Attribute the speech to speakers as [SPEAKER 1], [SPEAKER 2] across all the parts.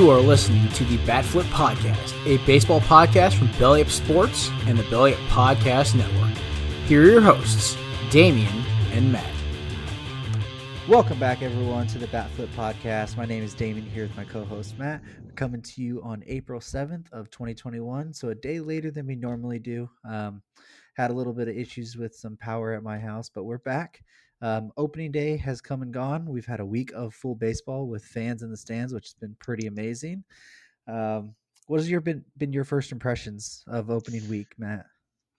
[SPEAKER 1] You are listening to the Batflip Podcast, a baseball podcast from Belly Up Sports and the Belly Up Podcast Network. Here are your hosts, Damian and Matt.
[SPEAKER 2] Welcome back, everyone, to the Batflip Podcast. My name is Damian, here with my co-host, Matt. We're coming to you on April 7th of 2021, so a day later than we normally do. Had a little bit of issues with some power at my house, but we're back. Opening day has come and gone. We've had a week of full baseball with fans in the stands, which has been pretty amazing. What has been your first impressions of opening week, Matt?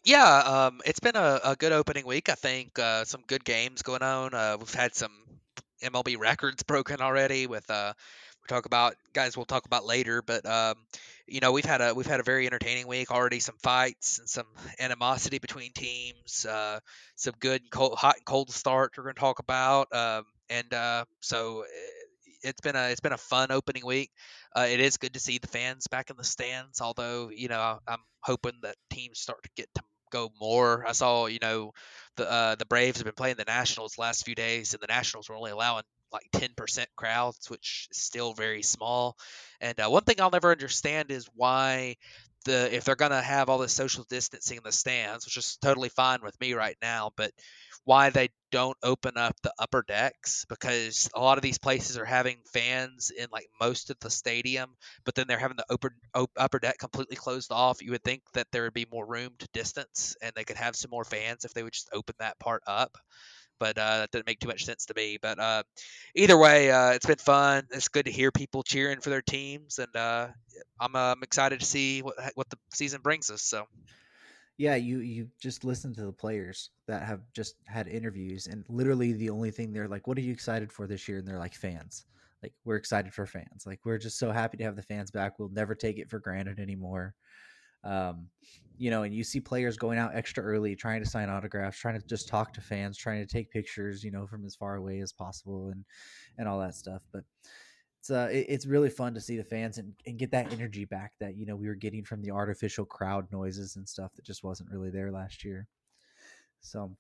[SPEAKER 3] Yeah, it's been a good opening week. I think some good games going on. We've had some MLB records broken already with we'll talk about later, but we've had a very entertaining week already. Some fights and some animosity between teams. Some good hot and cold starts we're going to talk about. It's been a fun opening week. It is good to see the fans back in the stands, although I'm hoping that teams start to get to go more. I saw the Braves have been playing the Nationals last few days, and the Nationals were only allowing like 10% crowds, which is still very small. And one thing I'll never understand is why if they're gonna have all this social distancing in the stands, which is totally fine with me right now, but why they don't open up the upper decks, because a lot of these places are having fans in like most of the stadium, but then they're having the upper deck completely closed off. You would think that there would be more room to distance and they could have some more fans if they would just open that part up. But that didn't make too much sense to me. But either way, it's been fun. It's good to hear people cheering for their teams, and I'm excited to see what the season brings us. So.
[SPEAKER 2] Yeah, you just listen to the players that have just had interviews, and literally the only thing they're like, "What are you excited for this year?" And they're like, "Fans." Like, we're excited for fans. Like, we're just so happy to have the fans back. We'll never take it for granted anymore. Um, and you see players going out extra early, trying to sign autographs, trying to just talk to fans, trying to take pictures, from as far away as possible, and all that stuff. But it's really fun to see the fans and get that energy back that we were getting from the artificial crowd noises and stuff that just wasn't really there last year. So,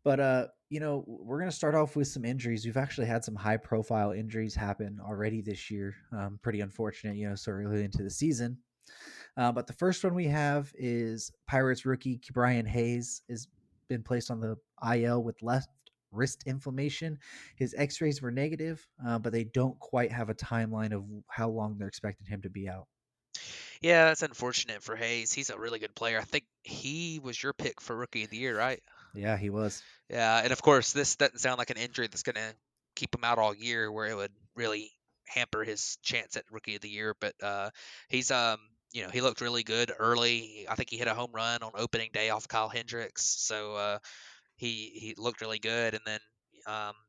[SPEAKER 2] but we're gonna start off with some injuries. We've actually had some high profile injuries happen already this year. Pretty unfortunate, so early into the season. But the first one we have is Pirates rookie Brian Hayes has been placed on the IL with left wrist inflammation. His x-rays were negative, but they don't quite have a timeline of how long they're expecting him to be out.
[SPEAKER 3] Yeah, that's unfortunate for Hayes. He's a really good player. I think he was your pick for Rookie of the Year, right?
[SPEAKER 2] Yeah, he was.
[SPEAKER 3] Yeah, and of course, this doesn't sound like an injury that's going to keep him out all year, where it would really hamper his chance at Rookie of the Year. But he's he looked really good early. I think he hit a home run on opening day off Kyle Hendricks, so he looked really good. And then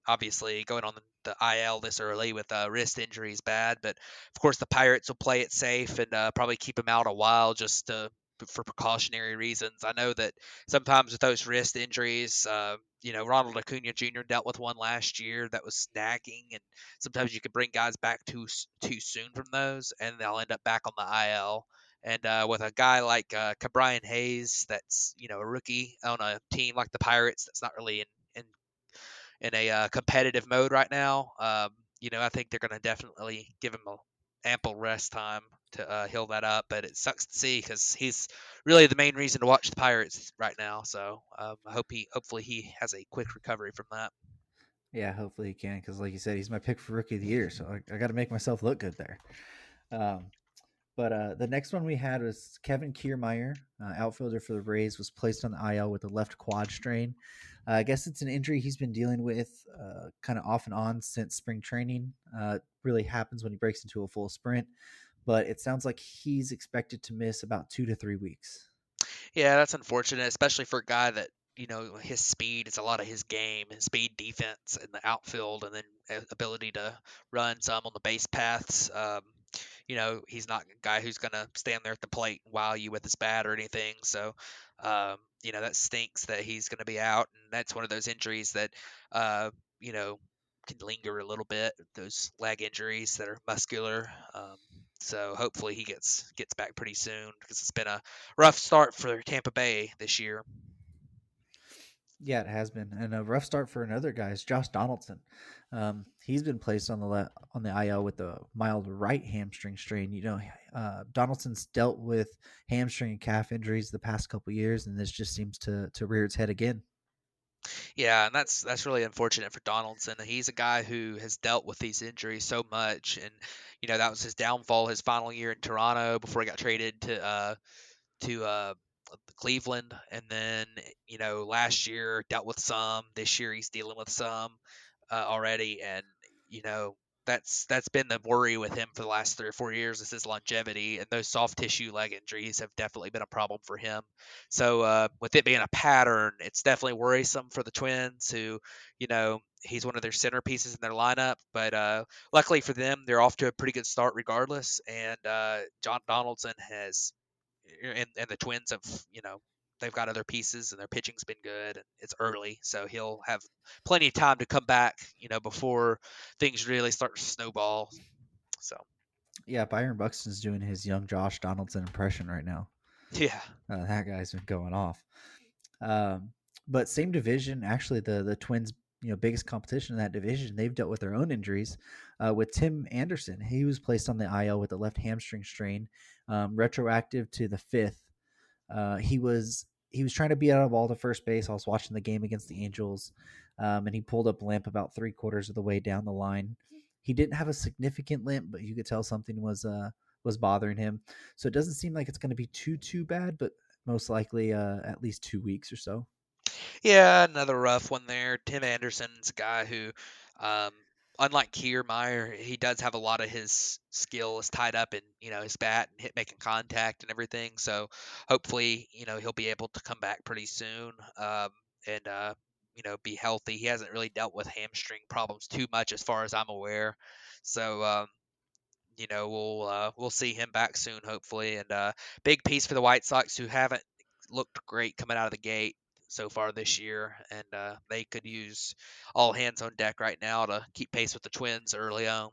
[SPEAKER 3] obviously going on the IL this early with wrist injury is bad, but of course the Pirates will play it safe and probably keep him out a while just for precautionary reasons. I know that sometimes with those wrist injuries, Ronald Acuna Jr. dealt with one last year that was snagging, and sometimes you can bring guys back too soon from those, and they'll end up back on the IL. And with a guy like Brian Hayes, that's a rookie on a team like the Pirates, that's not really in a competitive mode right now. I think they're going to definitely give him a ample rest time to heal that up. But it sucks to see because he's really the main reason to watch the Pirates right now. So hopefully he has a quick recovery from that.
[SPEAKER 2] Yeah, hopefully he can, because like you said, he's my pick for Rookie of the Year, so I got to make myself look good there. But the next one we had was Kevin Kiermaier, outfielder for the Rays, was placed on the IL with a left quad strain. I guess it's an injury he's been dealing with kind of off and on since spring training. Really happens when he breaks into a full sprint, but it sounds like he's expected to miss about 2 to 3 weeks.
[SPEAKER 3] Yeah, that's unfortunate, especially for a guy that his speed is a lot of his game, his speed, defense in the outfield, and then ability to run some on the base paths. He's not a guy who's going to stand there at the plate and wow you with his bat or anything. So, that stinks that he's going to be out. And that's one of those injuries that, you know, can linger a little bit, those leg injuries that are muscular. So hopefully he gets back pretty soon because it's been a rough start for Tampa Bay this year.
[SPEAKER 2] Yeah, it has been, and a rough start for another guy is Josh Donaldson. He's been placed on on the IL with a mild right hamstring strain. Donaldson's dealt with hamstring and calf injuries the past couple years, and this just seems to rear its head again.
[SPEAKER 3] Yeah, and that's really unfortunate for Donaldson. He's a guy who has dealt with these injuries so much, and that was his downfall his final year in Toronto before he got traded to Cleveland, and then last year dealt with some. This year he's dealing with some already, and you know that's been the worry with him for the last 3 or 4 years is his longevity, and those soft tissue leg injuries have definitely been a problem for him. So with it being a pattern, it's definitely worrisome for the Twins, who he's one of their centerpieces in their lineup, but luckily for them, they're off to a pretty good start regardless, and John Donaldson has and the Twins have, they've got other pieces and their pitching's been good and it's early, so he'll have plenty of time to come back, before things really start to snowball. So
[SPEAKER 2] Yeah, Byron Buxton's doing his young Josh Donaldson impression right now.
[SPEAKER 3] yeah,
[SPEAKER 2] That guy's been going off. Um, but same division, actually, the Twins, biggest competition in that division, they've dealt with their own injuries. With Tim Anderson, he was placed on the IL with a left hamstring strain, retroactive to the 5th. He was trying to beat out a ball to first base. I was watching the game against the Angels, and he pulled up limp about 3/4 of the way down the line. He didn't have a significant limp, but you could tell something was bothering him. So it doesn't seem like it's going to be too bad, but most likely at least 2 weeks or so.
[SPEAKER 3] yeah, another rough one there. Tim Anderson's a guy who, um, unlike Kiermaier, he does have a lot of his skill is tied up in his bat and hit making contact and everything. So hopefully he'll be able to come back pretty soon, and be healthy. He hasn't really dealt with hamstring problems too much as far as I'm aware. So we'll see him back soon, hopefully. And big piece for the White Sox, who haven't looked great coming out of the gate so far this year, and they could use all hands on deck right now to keep pace with the Twins early on.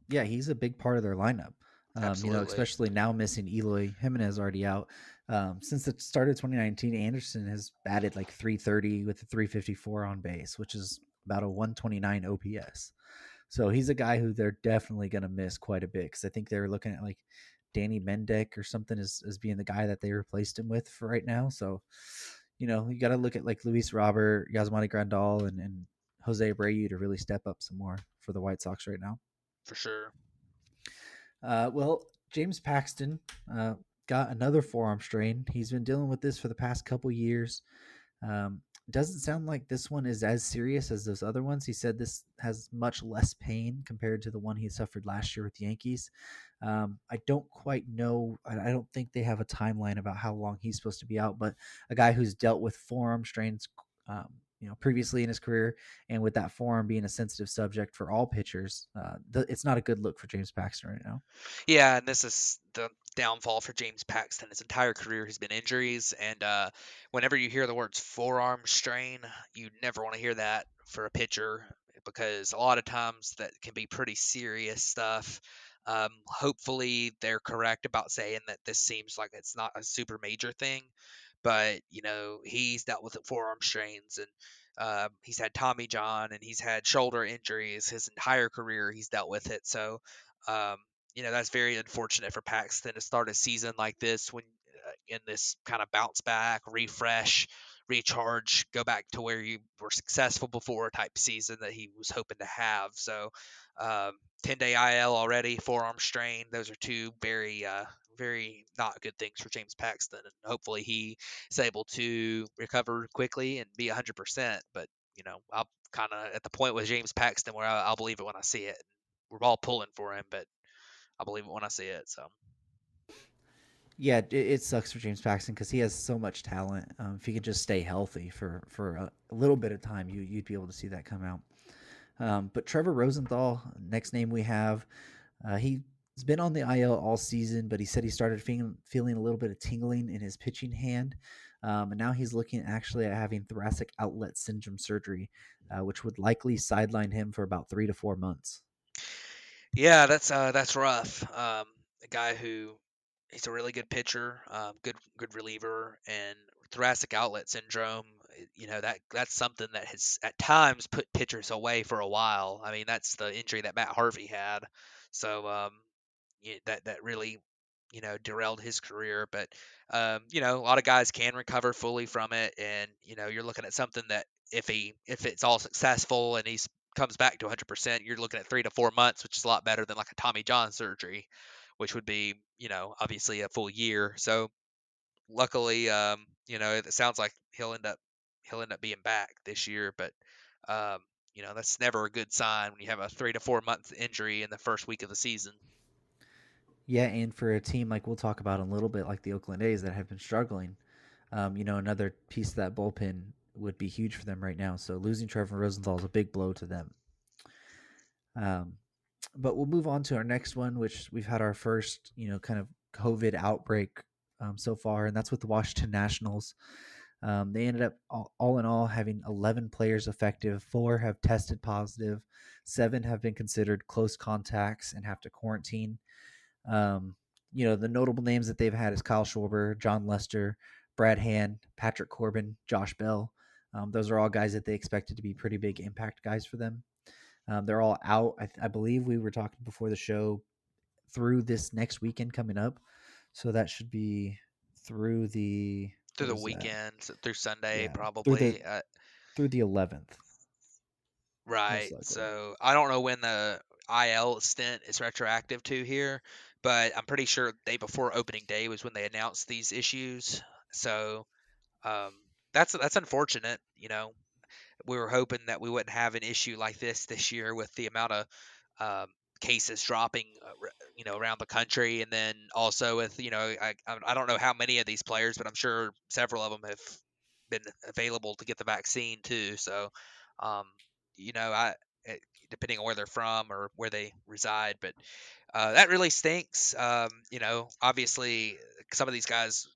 [SPEAKER 2] Yeah, he's a big part of their lineup.
[SPEAKER 3] Absolutely,
[SPEAKER 2] Especially now missing Eloy Jimenez already out. Since the start of 2019, Anderson has batted like 330 with a 354 on base, which is about a 129 OPS. So he's a guy who they're definitely going to miss quite a bit because I think they were looking at like Danny Mendick or something as being the guy that they replaced him with for right now. So, you got to look at like Luis Robert, Yasmani Grandal, and Jose Abreu to really step up some more for the White Sox right now.
[SPEAKER 3] for sure.
[SPEAKER 2] Well, James Paxton got another forearm strain. He's been dealing with this for the past couple years. Doesn't sound like this one is as serious as those other ones. He said this has much less pain compared to the one he suffered last year with the Yankees. I don't quite know. I don't think they have a timeline about how long he's supposed to be out, but a guy who's dealt with forearm strains, um, previously in his career, and with that forearm being a sensitive subject for all pitchers, it's not a good look for James Paxton right now.
[SPEAKER 3] Yeah, and this is the downfall for James Paxton. His entire career has been injuries, and whenever you hear the words forearm strain, you never want to hear that for a pitcher because a lot of times that can be pretty serious stuff. Hopefully, they're correct about saying that this seems like it's not a super major thing, but he's dealt with forearm strains and. He's had Tommy John and he's had shoulder injuries his entire career. He's dealt with it. So, um, that's very unfortunate for Paxton to start a season like this when in this kind of bounce back, refresh, recharge, go back to where you were successful before type season that he was hoping to have. So, 10-day IL already, forearm strain. Those are two very not good things for James Paxton. And hopefully he is able to recover quickly and be 100%. But, I'm kind of at the point with James Paxton where I'll believe it when I see it. We're all pulling for him, but I believe it when I see it. So
[SPEAKER 2] Yeah, it sucks for James Paxton because he has so much talent. If he could just stay healthy for a little bit of time, you'd be able to see that come out. But Trevor Rosenthal, next name we have, he's been on the IL all season, but he said he started feeling a little bit of tingling in his pitching hand. And now he's looking actually at having thoracic outlet syndrome surgery, which would likely sideline him for about 3 to 4 months.
[SPEAKER 3] yeah, that's rough. A guy who he's a really good pitcher, good reliever, and thoracic outlet syndrome that's something that has at times put pitchers away for a while. I mean, that's the injury that Matt Harvey had. So that really derailed his career. But a lot of guys can recover fully from it, and you're looking at something that if it's all successful and he's comes back to 100%, you're looking at 3 to 4 months, which is a lot better than like a Tommy John surgery, which would be obviously a full year. So luckily, it sounds like he'll end up being back this year, but um, that's never a good sign when you have a 3 to 4 month injury in the first week of the season.
[SPEAKER 2] Yeah, and for a team like we'll talk about in a little bit, like the Oakland A's that have been struggling, another piece of that bullpen would be huge for them right now. So losing Trevor Rosenthal is a big blow to them. Um, but we'll move on to our next one, which we've had our first, kind of COVID outbreak so far, and that's with the Washington Nationals. They ended up all in all having 11 players affected. 4 have tested positive. 7 have been considered close contacts and have to quarantine. Um, the notable names that they've had is Kyle Schwarber, John Lester, Brad Hand, Patrick Corbin, Josh Bell. Those are all guys that they expected to be pretty big impact guys for them. They're all out. I believe we were talking before the show through this next weekend coming up. So that should be through the
[SPEAKER 3] Through
[SPEAKER 2] what
[SPEAKER 3] the
[SPEAKER 2] is that?
[SPEAKER 3] weekend, through Sunday,
[SPEAKER 2] Yeah,
[SPEAKER 3] probably.
[SPEAKER 2] through the 11th, most
[SPEAKER 3] Right.
[SPEAKER 2] likely.
[SPEAKER 3] So I don't know when the IL stint is retroactive to here, but I'm pretty sure the day before opening day was when they announced these issues. So um, that's unfortunate. We were hoping that we wouldn't have an issue like this year with the amount of um, cases dropping, around the country, and then also with I don't know how many of these players, but I'm sure several of them have been available to get the vaccine too. So, um, I depending on where they're from or where they reside, but that really stinks. Obviously, some of these guys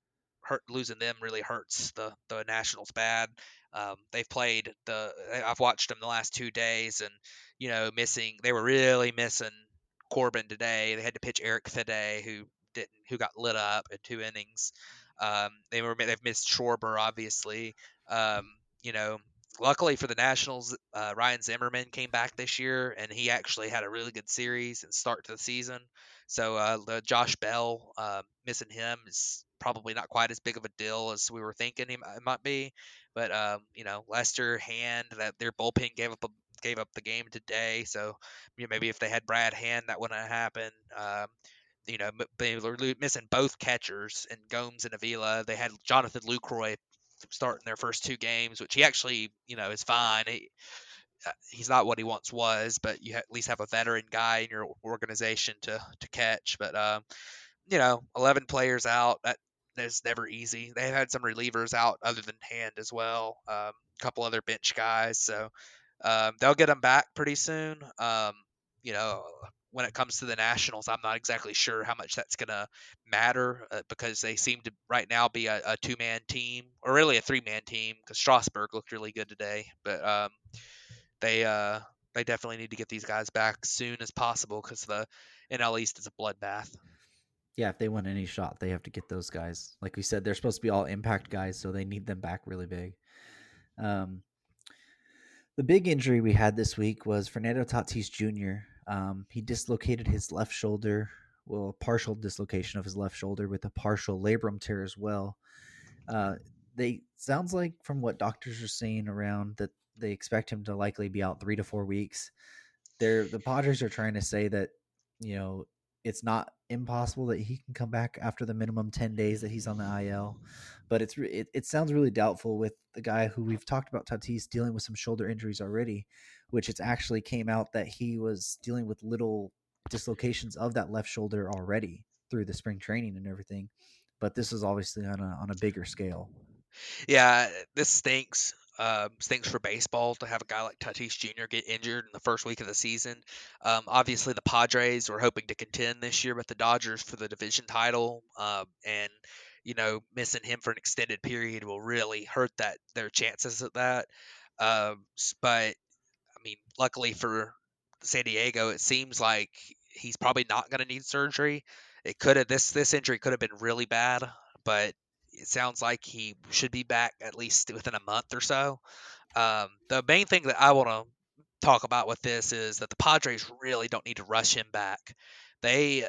[SPEAKER 3] losing them really hurts the Nationals bad. They've played I've watched them the last 2 days, and missing. They were really missing Corbin today. They had to pitch Eric Fede, who got lit up in 2 innings. They've missed Schwarber, obviously. Um, you know, Luckily for the Nationals, Ryan Zimmerman came back this year, and he actually had a really good series and start to the season. So the Josh Bell, missing him is probably not quite as big of a deal as we were thinking it might be. But Lester, Hand, that their bullpen gave up the game today. So maybe if they had Brad Hand, that wouldn't have happened. They were missing both catchers and Gomes and Avila. They had Jonathan Lucroy starting their first 2 games, which he actually, is fine. He's not what he once was, but you at least have a veteran guy in your organization to catch. But 11 players out. That is never easy. They've had some relievers out other than Hand as well. A couple other bench guys. So they'll get them back pretty soon. You know, when it comes to the Nationals, I'm not exactly sure how much that's going to matter because they seem to right now be a 2-man team or really a 3-man team because Strasburg looked really good today. But they they definitely need to get these guys back as soon as possible because the NL East is a bloodbath.
[SPEAKER 2] Yeah, if they want any shot, they have to get those guys. Like we said, they're supposed to be all impact guys, so they need them back really big. Um, the big injury we had this week was Fernando Tatis Jr. He dislocated his left shoulder, well, a partial dislocation of his left shoulder with a partial labrum tear as well. They sounds like from what doctors are saying around that they expect him to likely be out 3 to 4 weeks. The Padres are trying to say that you know it's not impossible that he can come back after the minimum 10 days that he's on the IL, but it sounds really doubtful with the guy who we've talked about, Tatis, dealing with some shoulder injuries already, which it's actually came out that he was dealing with little dislocations of that left shoulder already through the spring training and everything, but this is obviously on a bigger scale.
[SPEAKER 3] Yeah, this stinks. Stinks for baseball to have a guy like Tatis Jr. get injured in the first week of the season. Obviously, the Padres were hoping to contend this year with the Dodgers for the division title, and missing him for an extended period will really hurt their chances at that. But I mean, luckily for San Diego, it seems like he's probably not going to need surgery. It could have this injury could have been really bad, but it sounds like he should be back at least within a month or so. The main thing that I want to talk about with this is that the Padres really don't need to rush him back. They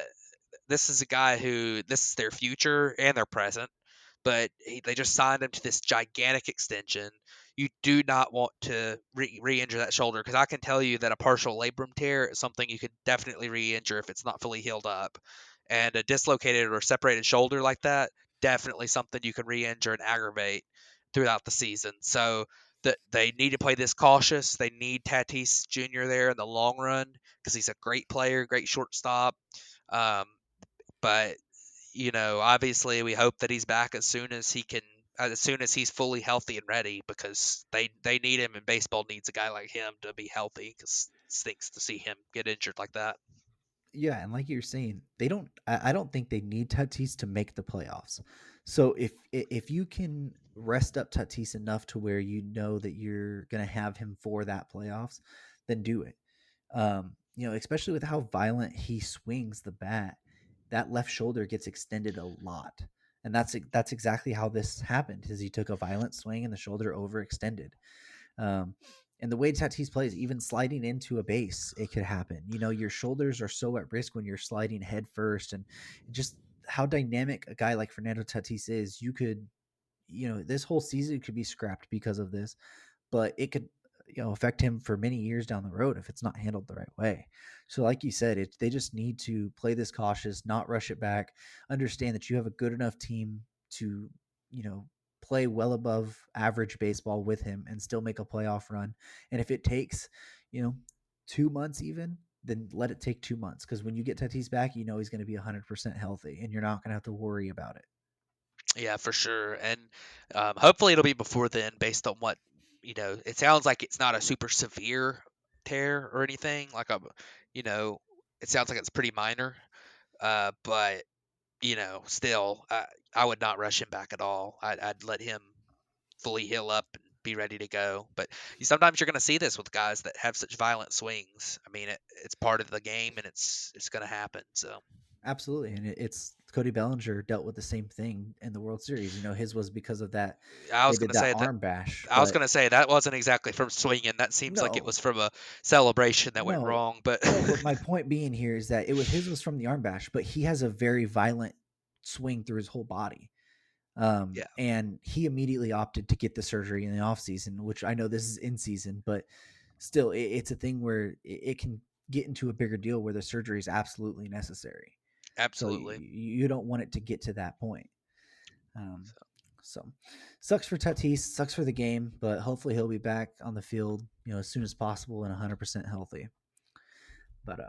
[SPEAKER 3] This is a guy who this is their future and their present, but they just signed him to this gigantic extension. You do not want to re-injure that shoulder, because I can tell you that a partial labrum tear is something you could definitely re-injure if it's not fully healed up, and a dislocated or separated shoulder like that, definitely something you can re-injure and aggravate throughout the season. So that they need to play this cautious. They need Tatis Jr. there in the long run because he's a great player, great shortstop. Um, but obviously, we hope that he's back as soon as he can, as soon as he's fully healthy and ready, because they need him, and baseball needs a guy like him to be healthy, because it stinks to see him get injured like that.
[SPEAKER 2] Yeah, and like you're saying, they don't. I don't think they need Tatis to make the playoffs. So if you can rest up Tatis enough to where you know that you're gonna have him for that playoffs, then do it. Especially with how violent he swings the bat, that left shoulder gets extended a lot, and that's exactly how this happened. Is he took a violent swing and the shoulder overextended. Um, and the way Tatis plays, even sliding into a base, it could happen. Your shoulders are so at risk when you're sliding head first, and just how dynamic a guy like Fernando Tatis is. You could, this whole season could be scrapped because of this, but it could, affect him for many years down the road if it's not handled the right way. So, like you said, they just need to play this cautious, not rush it back. Understand that you have a good enough team to, you know, play well above average baseball with him and still make a playoff run. And if it takes, you know, 2 months even, then let it take 2 months. Because when you get Tatis back, he's going to be 100% healthy, and you're not going to have to worry about it.
[SPEAKER 3] Yeah, for sure. And hopefully it'll be before then, based on what, it sounds like it's not a super severe tear or anything. You know, it sounds like it's pretty minor. But, still, I would not rush him back at all. I'd let him fully heal up and be ready to go. But sometimes you're going to see this with guys that have such violent swings. I mean, it's part of the game, and it's going to happen. So.
[SPEAKER 2] Absolutely, and it's Cody Bellinger dealt with the same thing in the World Series. His was because of that.
[SPEAKER 3] I
[SPEAKER 2] They
[SPEAKER 3] was
[SPEAKER 2] did
[SPEAKER 3] gonna
[SPEAKER 2] that
[SPEAKER 3] say that.
[SPEAKER 2] arm bash,
[SPEAKER 3] I was
[SPEAKER 2] but
[SPEAKER 3] gonna say that wasn't exactly from swinging. That seems like it
[SPEAKER 2] no,
[SPEAKER 3] was from a celebration that went
[SPEAKER 2] no,
[SPEAKER 3] wrong. But
[SPEAKER 2] no. But my point being here is that his was from the arm bash, but he has a very violent swing through his whole body.
[SPEAKER 3] yeah,
[SPEAKER 2] And he immediately opted to get the surgery in the off season, which I know this is in season, but still, it's a thing where it can get into a bigger deal where the surgery is absolutely necessary. So
[SPEAKER 3] absolutely.
[SPEAKER 2] you don't want it to get to that point. Um,
[SPEAKER 3] So,
[SPEAKER 2] so sucks for Tatis, sucks for the game, but hopefully he'll be back on the field, as soon as possible and 100% healthy. But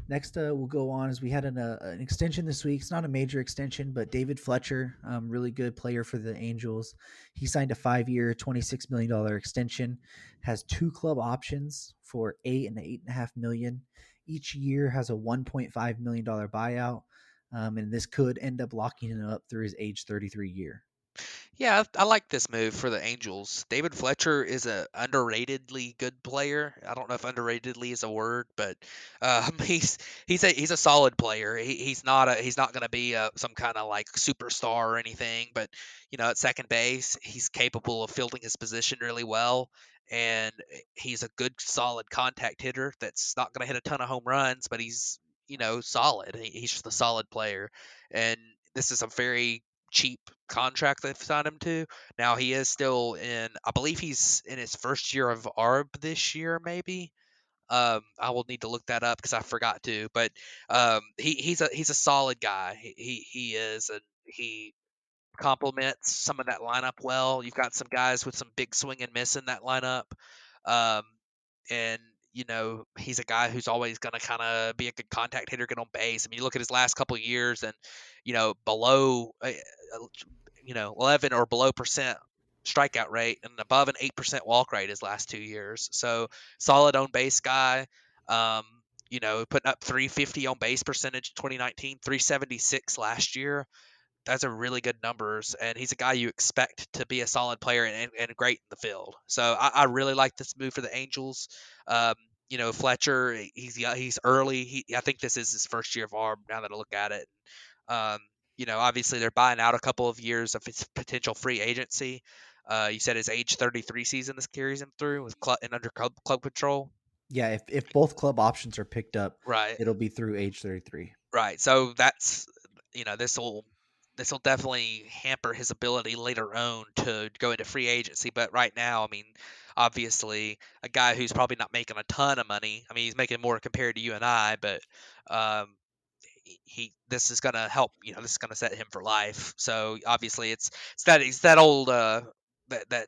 [SPEAKER 2] next, we'll go on as we had an extension this week. It's not a major extension, but David Fletcher, really good player for the Angels. He signed a 5-year, $26 million extension, has 2 club options for $8 and $8.5 million. Each year has a $1.5 million buyout, and this could end up locking him up through his age 33 year.
[SPEAKER 3] yeah, I like this move for the Angels. David Fletcher is a underratedly good player. I don't know if underratedly is a word, but he's a solid player. He's not going to be some kind of like superstar or anything, but at second base, he's capable of fielding his position really well. And he's a good, solid contact hitter that's not going to hit a ton of home runs, but he's solid. He's just a solid player, and this is a very cheap contract they've signed him to. Now he is still I believe he's in his first year of ARB this year, maybe. I will need to look that up because I forgot to. But he's a solid guy. He is, and he complements some of that lineup well. You've got some guys with some big swing and miss in that lineup. Um, and he's a guy who's always going to kind of be a good contact hitter, get on base. I mean, you look at his last couple of years, and below 11 or below percent strikeout rate and above an 8% walk rate his last 2 years. So solid on base guy. Um, putting up 350 on base percentage in 2019, 376 last year. Those are really good numbers, and he's a guy you expect to be a solid player and great in the field. So I really like this move for the Angels. Um, Fletcher, he's early. I think this is his first year of ARM now that I look at it. Um, obviously they're buying out a couple of years of his potential free agency. You said his age 33 season this carries him through with and under club control.
[SPEAKER 2] Yeah, if both club options are picked up,
[SPEAKER 3] Right.
[SPEAKER 2] it'll be through age 33.
[SPEAKER 3] Right. So that's this will definitely hamper his ability later on to go into free agency. But right now, I mean, obviously, a guy who's probably not making a ton of money. I mean, he's making more compared to you and I, but um, he this is gonna help. This is gonna set him for life. So obviously, it's that old that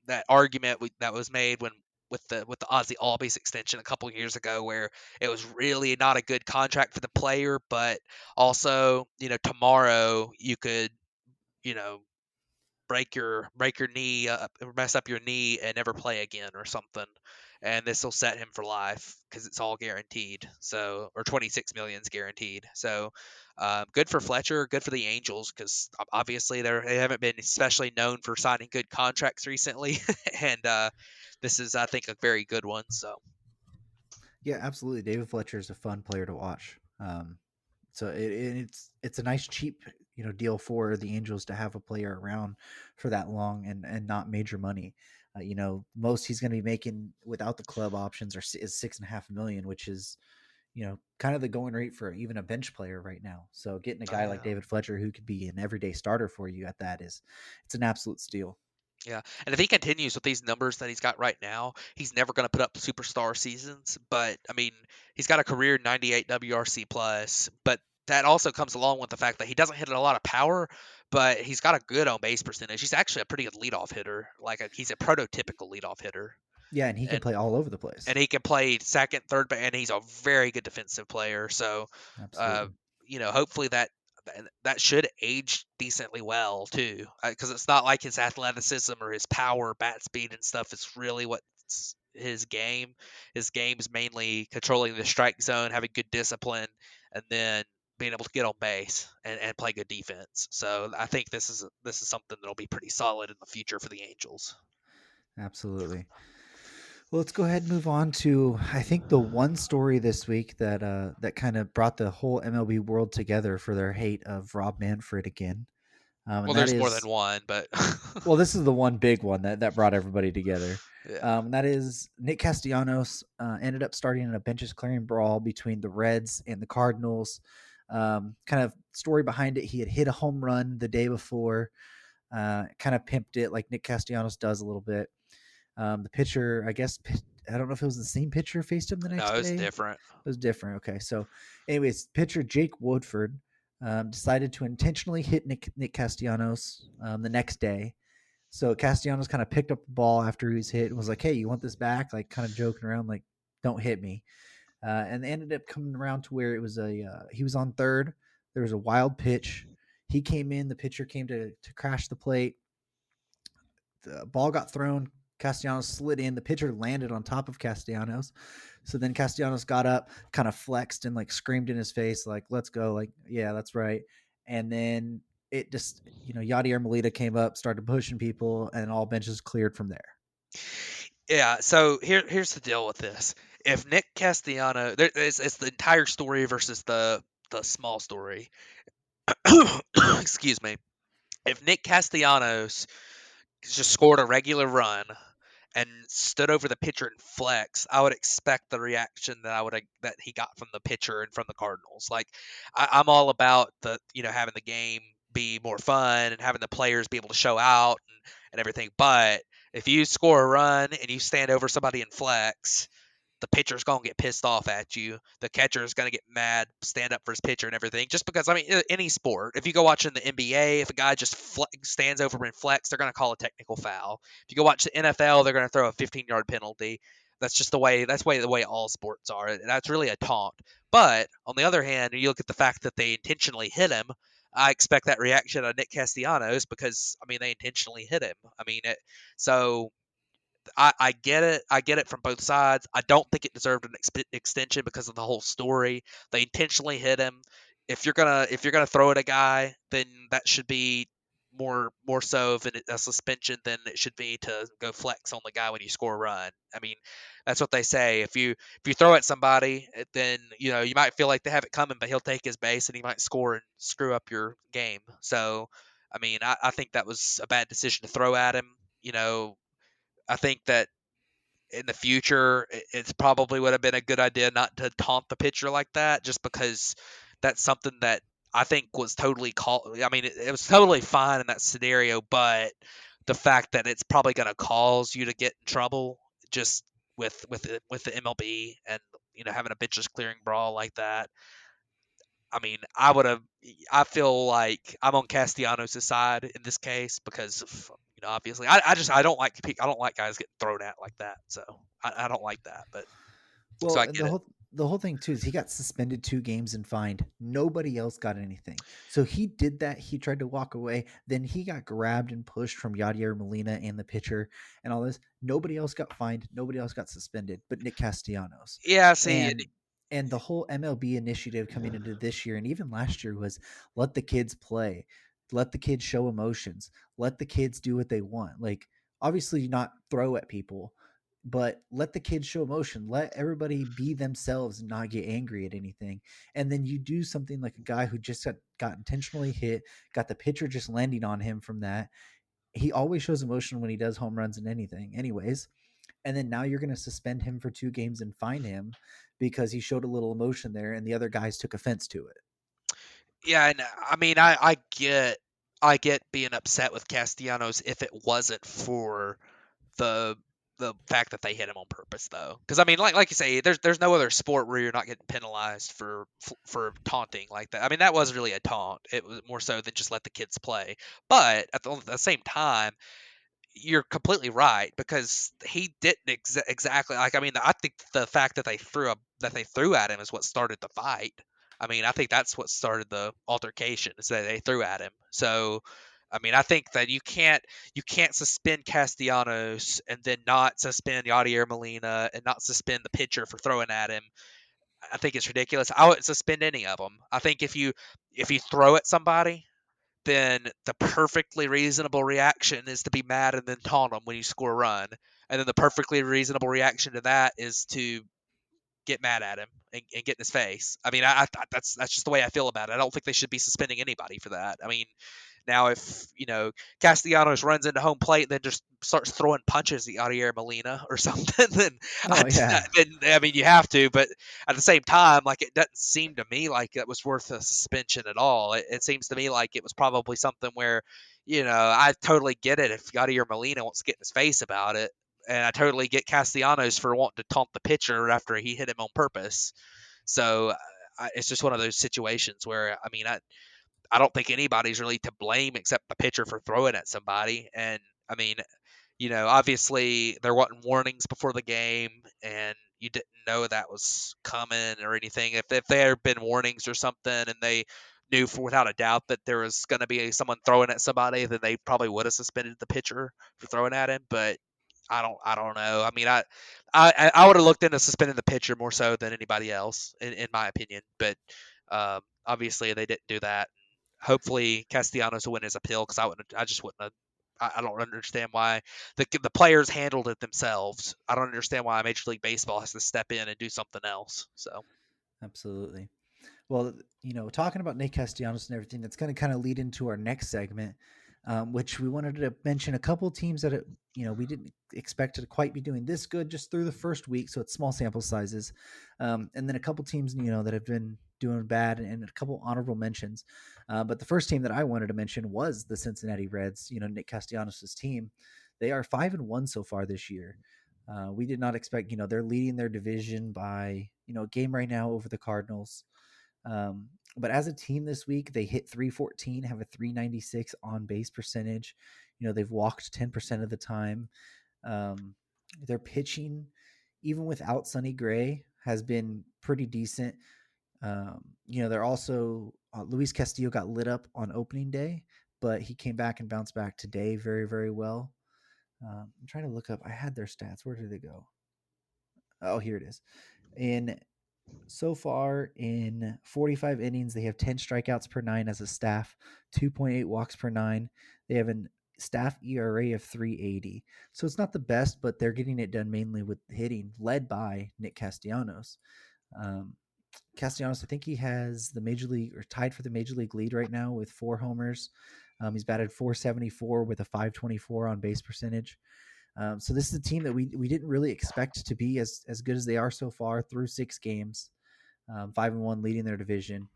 [SPEAKER 3] that argument that was made when with the Ozzy Albies extension a couple years ago, where it was really not a good contract for the player, but also tomorrow you could you know break your knee, or mess up your knee and never play again or something, and this will set him for life because it's all guaranteed. So, or 26 million is guaranteed. So, good for Fletcher, good for the Angels because obviously they haven't been especially known for signing good contracts recently, and this is, I think, a very good one. So,
[SPEAKER 2] Yeah, absolutely. David Fletcher is a fun player to watch. So it's a nice cheap deal for the Angels to have a player around for that long and not major money. Most he's going to be making without the club options is 6.5 million, which is kind of the going rate for even a bench player right now. So getting a guy like
[SPEAKER 3] yeah.
[SPEAKER 2] David Fletcher who could be an everyday starter for you at that it's an absolute steal.
[SPEAKER 3] Yeah, and if he continues with these numbers that he's got right now, he's never going to put up superstar seasons. But I mean, he's got a career 98 WRC plus. But that also comes along with the fact that he doesn't hit a lot of power, but he's got a good on base percentage. He's actually a pretty good leadoff hitter. He's a prototypical leadoff hitter,
[SPEAKER 2] Yeah, and he can
[SPEAKER 3] and
[SPEAKER 2] play all over the place.
[SPEAKER 3] and he can play second, third, and he's a very good defensive player. So, uh,
[SPEAKER 2] Absolutely.
[SPEAKER 3] hopefully that should age decently well too, because it's not like his athleticism or his power, bat speed, and stuff is really what's his game. His game is mainly controlling the strike zone, having good discipline, and then being able to get on base and play good defense. So I think this is something that'll be pretty solid in the future for the Angels.
[SPEAKER 2] Absolutely. Well, let's go ahead and move on to I think the one story this week that kind of brought the whole MLB world together for their hate of Rob Manfred again.
[SPEAKER 3] Well,
[SPEAKER 2] And that
[SPEAKER 3] there's more than
[SPEAKER 2] is
[SPEAKER 3] one, but
[SPEAKER 2] well, this is the one big one that brought everybody together.
[SPEAKER 3] yeah.
[SPEAKER 2] And that is Nick Castellanos ended up starting in a benches clearing brawl between the Reds and the Cardinals. Kind of story behind it: he had hit a home run the day before, kind of pimped it like Nick Castellanos does a little bit. The pitcher, I guess, I don't know if it was the same pitcher faced him the
[SPEAKER 3] No,
[SPEAKER 2] next
[SPEAKER 3] it was
[SPEAKER 2] day.
[SPEAKER 3] different.
[SPEAKER 2] It was different. Okay, so anyways, pitcher Jake Woodford decided to intentionally hit Nick Castellanos the next day. So Castellanos kind of picked up the ball after he was hit and was like, "Hey, you want this back?" Like kind of joking around, like, "Don't hit me." And they ended up coming around to where it was he was on third. There was a wild pitch. He came in. The pitcher came to crash the plate. The ball got thrown. Castellanos slid in. The pitcher landed on top of Castellanos. So then Castellanos got up, kind of flexed and like screamed in his face, like, "Let's go." Like, yeah, that's right. And then it just, Yadier Molina came up, started pushing people, and all benches cleared from there.
[SPEAKER 3] Yeah, so here's the deal with this. If Nick Castellano, it's the entire story versus the small story. Excuse me. If Nick Castellanos just scored a regular run and stood over the pitcher and flex, I would expect the reaction that he got from the pitcher and from the Cardinals. Like, I'm all about having the game be more fun and having the players be able to show out and everything. But if you score a run and you stand over somebody and flex, the pitcher's gonna get pissed off at you. The catcher is gonna get mad, stand up for his pitcher and everything. Just because, I mean, any sport, if you go watch in the NBA, if a guy just stands over and flex, they're gonna call a technical foul. If you go watch the NFL, they're gonna throw a 15-yard penalty. That's just the way. That's the way all sports are. That's really a taunt. But on the other hand, you look at the fact that they intentionally hit him. I expect that reaction of Nick Castellanos because, I mean, they intentionally hit him. I mean, so I get it. I get it from both sides. I don't think it deserved an extension because of the whole story. They intentionally hit him. If you're gonna throw at a guy, then that should be more so of a suspension than it should be to go flex on the guy when you score a run. I mean, that's what they say. If you throw at somebody, then you might feel like they have it coming, but he'll take his base and he might score and screw up your game. So, I mean, I think that was a bad decision to throw at him. I think that in the future, it's probably would have been a good idea not to taunt the pitcher like that, just because that's something that I think was totally call. I mean, it was totally fine in that scenario, but the fact that it's probably going to cause you to get in trouble just with the MLB and having a bitches clearing brawl like that. I mean, I would have. I feel like I'm on Castellanos' side in this case because of, obviously, I don't like guys getting thrown at like that. So I don't like that. But so
[SPEAKER 2] Well,
[SPEAKER 3] I
[SPEAKER 2] and
[SPEAKER 3] get it.
[SPEAKER 2] the whole thing too is he got suspended 2 games and fined. Nobody else got anything. So he did that. He tried to walk away. Then he got grabbed and pushed from Yadier Molina and the pitcher and all this. Nobody else got fined. Nobody else got suspended, but Nick Castellanos.
[SPEAKER 3] Yeah. See.
[SPEAKER 2] And the whole MLB initiative coming into this year and even last year was let the kids play, let the kids show emotions, let the kids do what they want. Like obviously not throw at people, but let the kids show emotion. Let everybody be themselves and not get angry at anything. And then you do something like a guy who just got intentionally hit, got the pitcher just landing on him from that. He always shows emotion when he does home runs and anything, anyways. And then now you're going to suspend him for 2 games and fine him because he showed a little emotion there and the other guys took offense to it.
[SPEAKER 3] Yeah, and I mean, I get being upset with Castellanos if it wasn't for the the fact that they hit him on purpose, though. Because I mean, like you say, there's no other sport where you're not getting penalized for taunting like that. I mean, that was really a taunt. It was more so than just let the kids play. But at the same time, you're completely right because he didn't exactly like. I mean, I think the fact that they threw at him is what started the fight. I mean, I think that's what started the altercation is that they threw at him. So, I mean, I think that you can't suspend Castellanos and then not suspend Yadier Molina and not suspend the pitcher for throwing at him. I think it's ridiculous. I wouldn't suspend any of them. I think if you throw at somebody, then the perfectly reasonable reaction is to be mad and then taunt them when you score a run. And then the perfectly reasonable reaction to that is to get mad at him and get in his face. I mean, that's just the way I feel about it. I don't think they should be suspending anybody for that. I mean, now if Castellanos runs into home plate and then just starts throwing punches at Yadier Molina or something, then
[SPEAKER 2] Oh yeah,
[SPEAKER 3] I mean you have to. But at the same time, like it doesn't seem to me like it was worth a suspension at all. It seems to me like it was probably something where, I totally get it if Yadier Molina wants to get in his face about it, and I totally get Castellanos for wanting to taunt the pitcher after he hit him on purpose. So it's just one of those situations where I mean I don't think anybody's really to blame except the pitcher for throwing at somebody. And I mean, obviously there wasn't warnings before the game, and you didn't know that was coming or anything. If there had been warnings or something, and they knew without a doubt that there was going to be someone throwing at somebody, then they probably would have suspended the pitcher for throwing at him. But I don't know. I mean, I would have looked into suspending the pitcher more so than anybody else, in my opinion. But obviously they didn't do that. Hopefully Castellanos will win his appeal because I just wouldn't have. I don't understand why the players handled it themselves. I don't understand why Major League Baseball has to step in and do something else. So
[SPEAKER 2] absolutely. Well, talking about Nick Castellanos and everything, that's going to kind of lead into our next segment, which we wanted to mention a couple teams that we didn't expect to quite be doing this good just through the first week, so it's small sample sizes, and then a couple teams that have been doing bad, and a couple honorable mentions. But the first team that I wanted to mention was the Cincinnati Reds. Nick Castellanos' team. They are 5-1 so far this year. We did not expect. They're leading their division by a game right now over the Cardinals. But as a team this week, they hit 314, have a 396 on base percentage. They've walked 10% of the time. Their pitching, even without Sonny Gray, has been pretty decent. They're also Luis Castillo got lit up on opening day, but he came back and bounced back today very, very well. I'm trying to look up. I had their stats. Where did they go? Oh, here it is. In So far in 45 innings, they have 10 strikeouts per nine as a staff, 2.8 walks per nine. They have an staff ERA of 3.80. So it's not the best, but they're getting it done mainly with hitting, led by Nick Castellanos. Um, Castellanos, I think he has the major league or tied for the major league lead right now with 4 homers. He's batted 474 with a 524 on base percentage. So this is a team that we didn't really expect to be as good as they are so far through 6 games, 5-1 leading their division.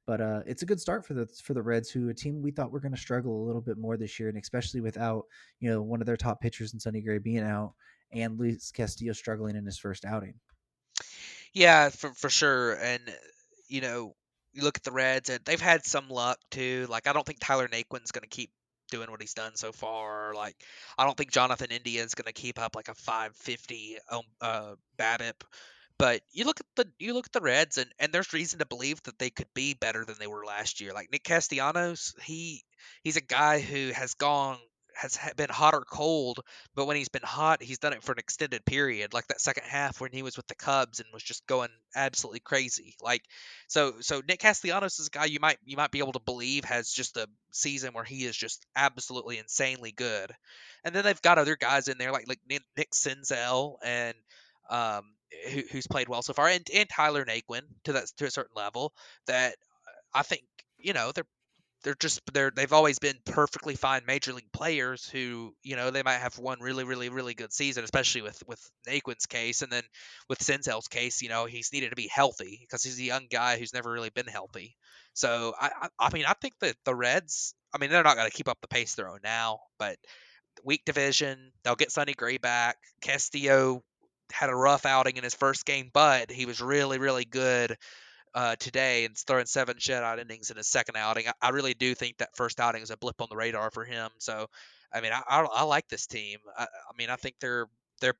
[SPEAKER 2] But it's a good start for the Reds, who a team we thought were going to struggle a little bit more this year, and especially without one of their top pitchers in Sonny Gray being out and Luis Castillo struggling in his first outing.
[SPEAKER 3] Yeah, for sure. And you know, you look at the Reds, and they've had some luck too. Like I don't think Tyler Naquin's going to keep doing what he's done so far. Like I don't think Jonathan India is going to keep up like a 550 BABIP. But you look at the Reds, and there's reason to believe that they could be better than they were last year. Like Nick Castellanos, he's a guy who been hot or cold, but when he's been hot, he's done it for an extended period. Like that second half when he was with the Cubs and was just going absolutely crazy. Like so Nick Castellanos is a guy you might be able to believe has just a season where he is just absolutely insanely good. And then they've got other guys in there like Nick Senzel and um, who's played well so far, and Tyler Naquin to a certain level that I think they've always been perfectly fine major league players who they might have one really really really good season, especially with Naquin's case, and then with Senzel's case, he's needed to be healthy because he's a young guy who's never really been healthy. So I mean I think that the Reds, I mean they're not going to keep up the pace they're on now, but weak division. They'll get Sonny Gray back. Castillo had a rough outing in his first game, but he was really, really good today and throwing 7 shutout innings in his second outing. I really do think that first outing is a blip on the radar for him. So, I mean, I like this team. I mean, I think they're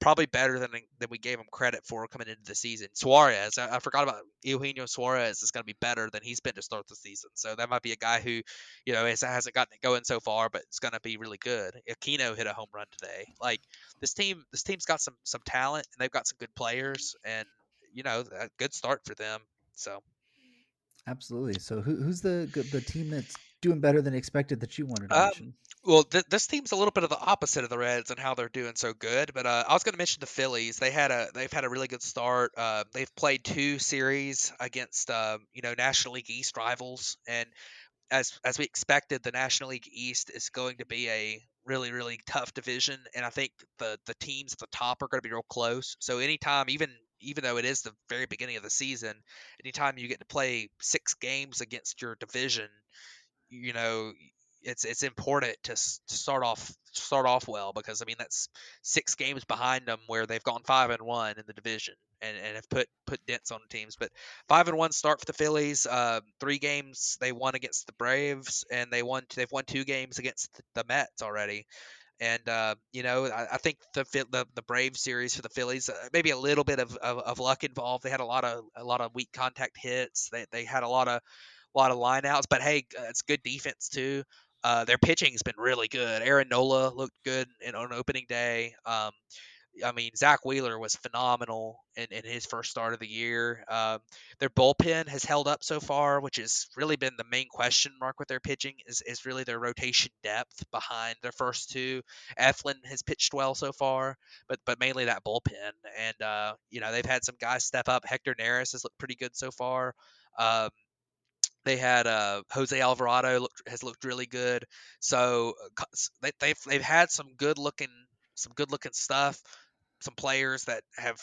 [SPEAKER 3] probably better than we gave them credit for coming into the season. Suarez, I forgot about Eugenio Suarez is going to be better than he's been to start the season. So that might be a guy who, hasn't gotten it going so far, but it's going to be really good. Aquino hit a home run today. Like this team's got some talent and they've got some good players, and a good start for them. So,
[SPEAKER 2] Absolutely. So who's the team that's doing better than expected that you wanted to
[SPEAKER 3] um,
[SPEAKER 2] mention?
[SPEAKER 3] well, this team's a little bit of the opposite of the Reds and how they're doing so good. But I was going to mention the Phillies. They've had a really good start. They've played 2 series against National League East rivals, and as we expected, the National League East is going to be a really really tough division, and I think the teams at the top are going to be real close. So anytime, even though it is the very beginning of the season, anytime you get to play 6 games against your division, you know it's important to start off well, because I mean that's 6 games behind them where they've gone 5-1 in the division, and have put dents on teams. But 5-1 start for the Phillies. 3 games they won against the Braves, and they've won 2 games against the Mets already. And I think the Brave series for the Phillies, maybe a little bit of luck involved. They had a lot of weak contact hits. They had a lot of lineouts, but hey, it's good defense too. Their pitching's been really good. Aaron Nola looked good on opening day. I mean, Zach Wheeler was phenomenal in his first start of the year. Their bullpen has held up so far, which has really been the main question mark with their pitching, is really their rotation depth behind their first two. Eflin has pitched well so far, but mainly that bullpen. And they've had some guys step up. Hector Neris has looked pretty good so far. Um, they had Jose Alvarado has looked really good. So they've had some good looking stuff. Some players that have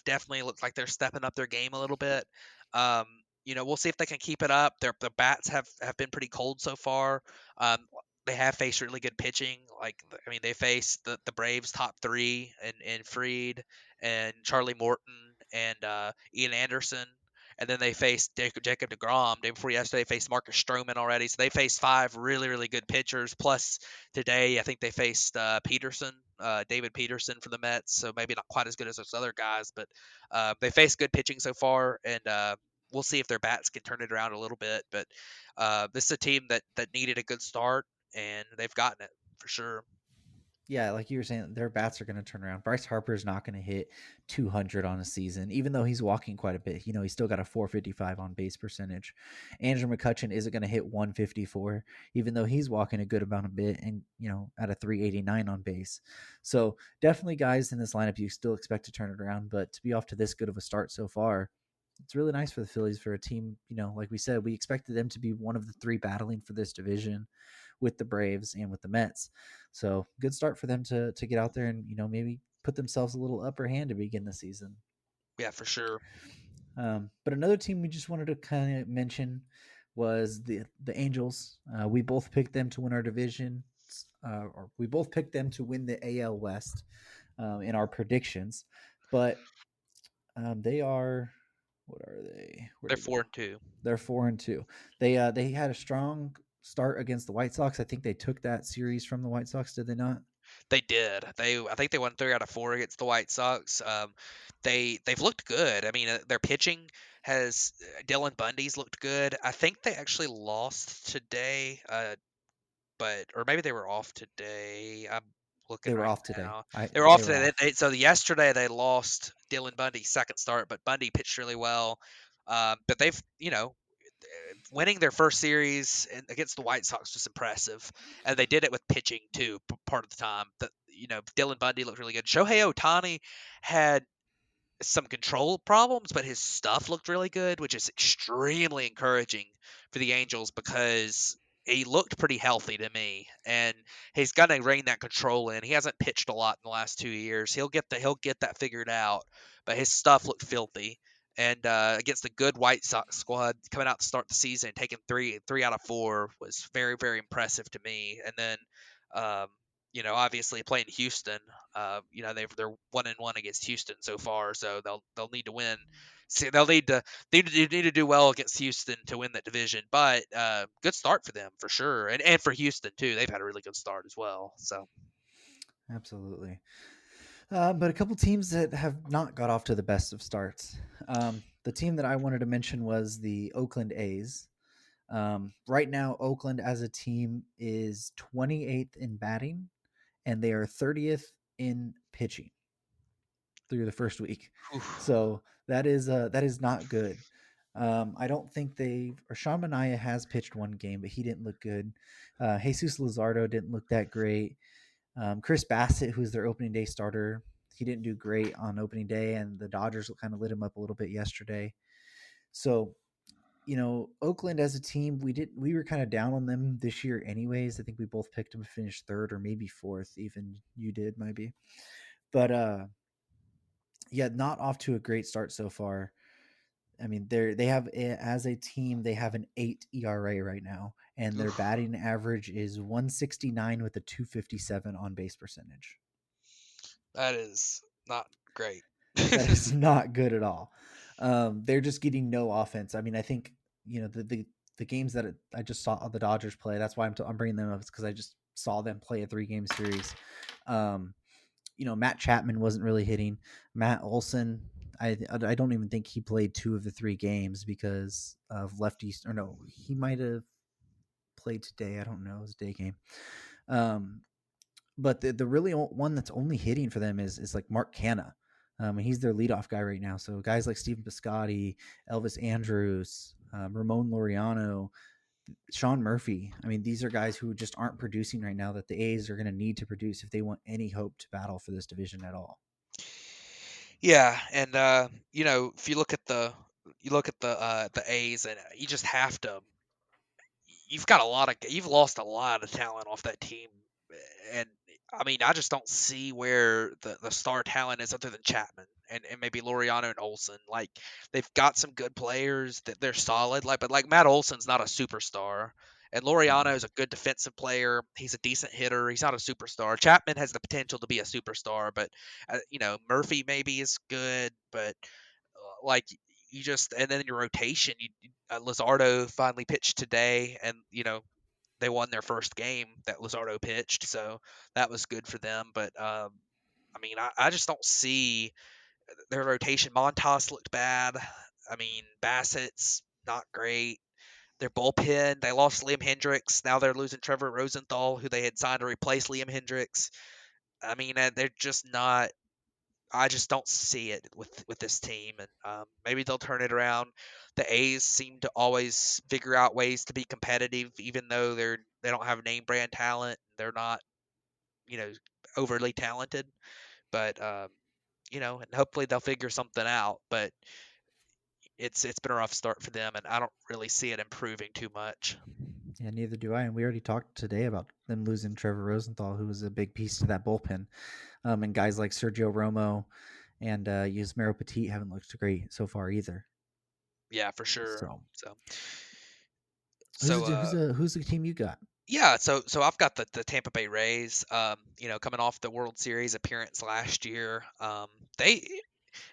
[SPEAKER 3] definitely looked like they're stepping up their game a little bit. Um, we'll see if they can keep it up. Their bats have been pretty cold so far. Um, they have faced really good pitching. Like I mean, they faced the Braves top three and Fried and Charlie Morton and Ian Anderson, and then they faced Jacob DeGrom. Day before yesterday, they faced Marcus Stroman already. So they faced 5 really good pitchers. Plus today, I think they faced David Peterson for the Mets. So maybe not quite as good as those other guys, but they faced good pitching so far, and we'll see if their bats can turn it around a little bit. But this is a team that needed a good start, and they've gotten it for sure.
[SPEAKER 2] Yeah, like you were saying, their bats are going to turn around. Bryce Harper is not going to hit 200 on a season, even though he's walking quite a bit. He's still got a 455 on base percentage. Andrew McCutchen isn't going to hit 154, even though he's walking a good amount of bit and, at a 389 on base. So definitely guys in this lineup you still expect to turn it around, but to be off to this good of a start so far, it's really nice for the Phillies, for a team, like we said, we expected them to be one of the three battling for this division with the Braves and with the Mets. So good start for them to get out there and maybe put themselves a little upper hand to begin the season.
[SPEAKER 3] Yeah, for sure.
[SPEAKER 2] But another team we just wanted to kind of mention was the Angels. We both picked them to win our division, or we both picked them to win the AL West in our predictions. But they are, what are they? Where'd
[SPEAKER 3] They're
[SPEAKER 2] they go?
[SPEAKER 3] 4-2.
[SPEAKER 2] They're 4-2. They had a strong start against the White Sox. I think they took that series from the White Sox. Did they not?
[SPEAKER 3] They did. I think they won 3 out of 4 against the White Sox. They've looked good. I mean, their pitching has Dylan Bundy's looked good. I think they actually lost today, but or maybe they were off today. I'm looking
[SPEAKER 2] They were
[SPEAKER 3] right
[SPEAKER 2] off today.
[SPEAKER 3] now. They were off
[SPEAKER 2] They were
[SPEAKER 3] today.
[SPEAKER 2] off.
[SPEAKER 3] So yesterday they lost Dylan Bundy's second start, but Bundy pitched really well. But they've, winning their first series against the White Sox was impressive, and they did it with pitching too. Part of the time, that Dylan Bundy looked really good. Shohei Ohtani had some control problems, but his stuff looked really good, which is extremely encouraging for the Angels because he looked pretty healthy to me, and he's gonna rein that control in. He hasn't pitched a lot in the last 2 years. He'll get that figured out, but his stuff looked filthy. And against the good White Sox squad coming out to start the season, taking three out of 4 was very very impressive to me. And then um, obviously playing Houston, they're 1-1 against Houston so far, so they'll need to win. See, they'll need to do well against Houston to win that division. But good start for them for sure, and for Houston too. They've had a really good start as well. So
[SPEAKER 2] Absolutely. But a couple teams that have not got off to the best of starts. The team that I wanted to mention was the Oakland A's. Right now, Oakland as a team is 28th in batting, and they are 30th in pitching through the first week. So that is not good. I don't think Sean Manaea has pitched one game, but he didn't look good. Jesus Luzardo didn't look that great. Chris Bassett, who's their opening day starter, he didn't do great on opening day, and the Dodgers kind of lit him up a little bit yesterday. So, Oakland as a team, we were kind of down on them this year anyways. I think we both picked them to finish third or maybe fourth, even you did maybe. But yeah, not off to a great start so far. I mean, they have, as a team, they have an 8 ERA right now, and their
[SPEAKER 3] oof,
[SPEAKER 2] batting average is 169 with a 257 on base percentage.
[SPEAKER 3] that is not great.
[SPEAKER 2] That is not good at all. They're just getting no offense. I mean, I think the games that I just saw the Dodgers play. That's why I'm bringing them up, because I just saw them play a 3-game series. Matt Chapman wasn't really hitting. Matt Olson, I don't even think he played 2 of the 3 games because of lefties. Or no, he might have played today. I don't know. It was a day game. But the really one that's only hitting for them is like Mark Canha. And he's their leadoff guy right now. So guys like Stephen Piscotty, Elvis Andrews, Ramon Laureano, Sean Murphy. I mean, these are guys who just aren't producing right now that the A's are going to need to produce if they want any hope to battle for this division at all.
[SPEAKER 3] Yeah, and if you look at the A's, and you just have to. You've lost a lot of talent off that team, and I mean, I just don't see where the star talent is other than Chapman and maybe Laureano and Olson. Like, they've got some good players that they're solid, but like Matt Olson's not a superstar, and Laureano
[SPEAKER 2] Mm-mm.
[SPEAKER 3] is a good defensive player. He's a decent hitter. He's not a superstar. Chapman has the potential to be a superstar, but Murphy maybe is good, but like, you just, and then your rotation, Lizardo finally pitched today, and they won their first game that Lizardo pitched, so that was good for them. But I mean, I just don't see their rotation. Montas looked bad. I mean, Bassett's not great. Their bullpen, they lost Liam Hendricks. Now they're losing Trevor Rosenthal, who they had signed to replace Liam Hendricks. I mean, they're just not. I just don't see it with this team, and maybe they'll turn it around. The A's seem to always figure out ways to be competitive, even though they don't have name brand talent. They're not, you know, overly talented, but and hopefully they'll figure something out. But it's been a rough start for them, and I don't really see it improving too much.
[SPEAKER 2] Yeah, neither do I. And we already talked today about them losing Trevor Rosenthal, who was a big piece to that bullpen. And guys like Sergio Romo and Yusmero Petit haven't looked great so far either.
[SPEAKER 3] Yeah, for sure.
[SPEAKER 2] So
[SPEAKER 3] So,
[SPEAKER 2] who's
[SPEAKER 3] so
[SPEAKER 2] the, who's the who's the team you got?
[SPEAKER 3] yeah, so I've got the Tampa Bay Rays. Coming off the World Series appearance last year. They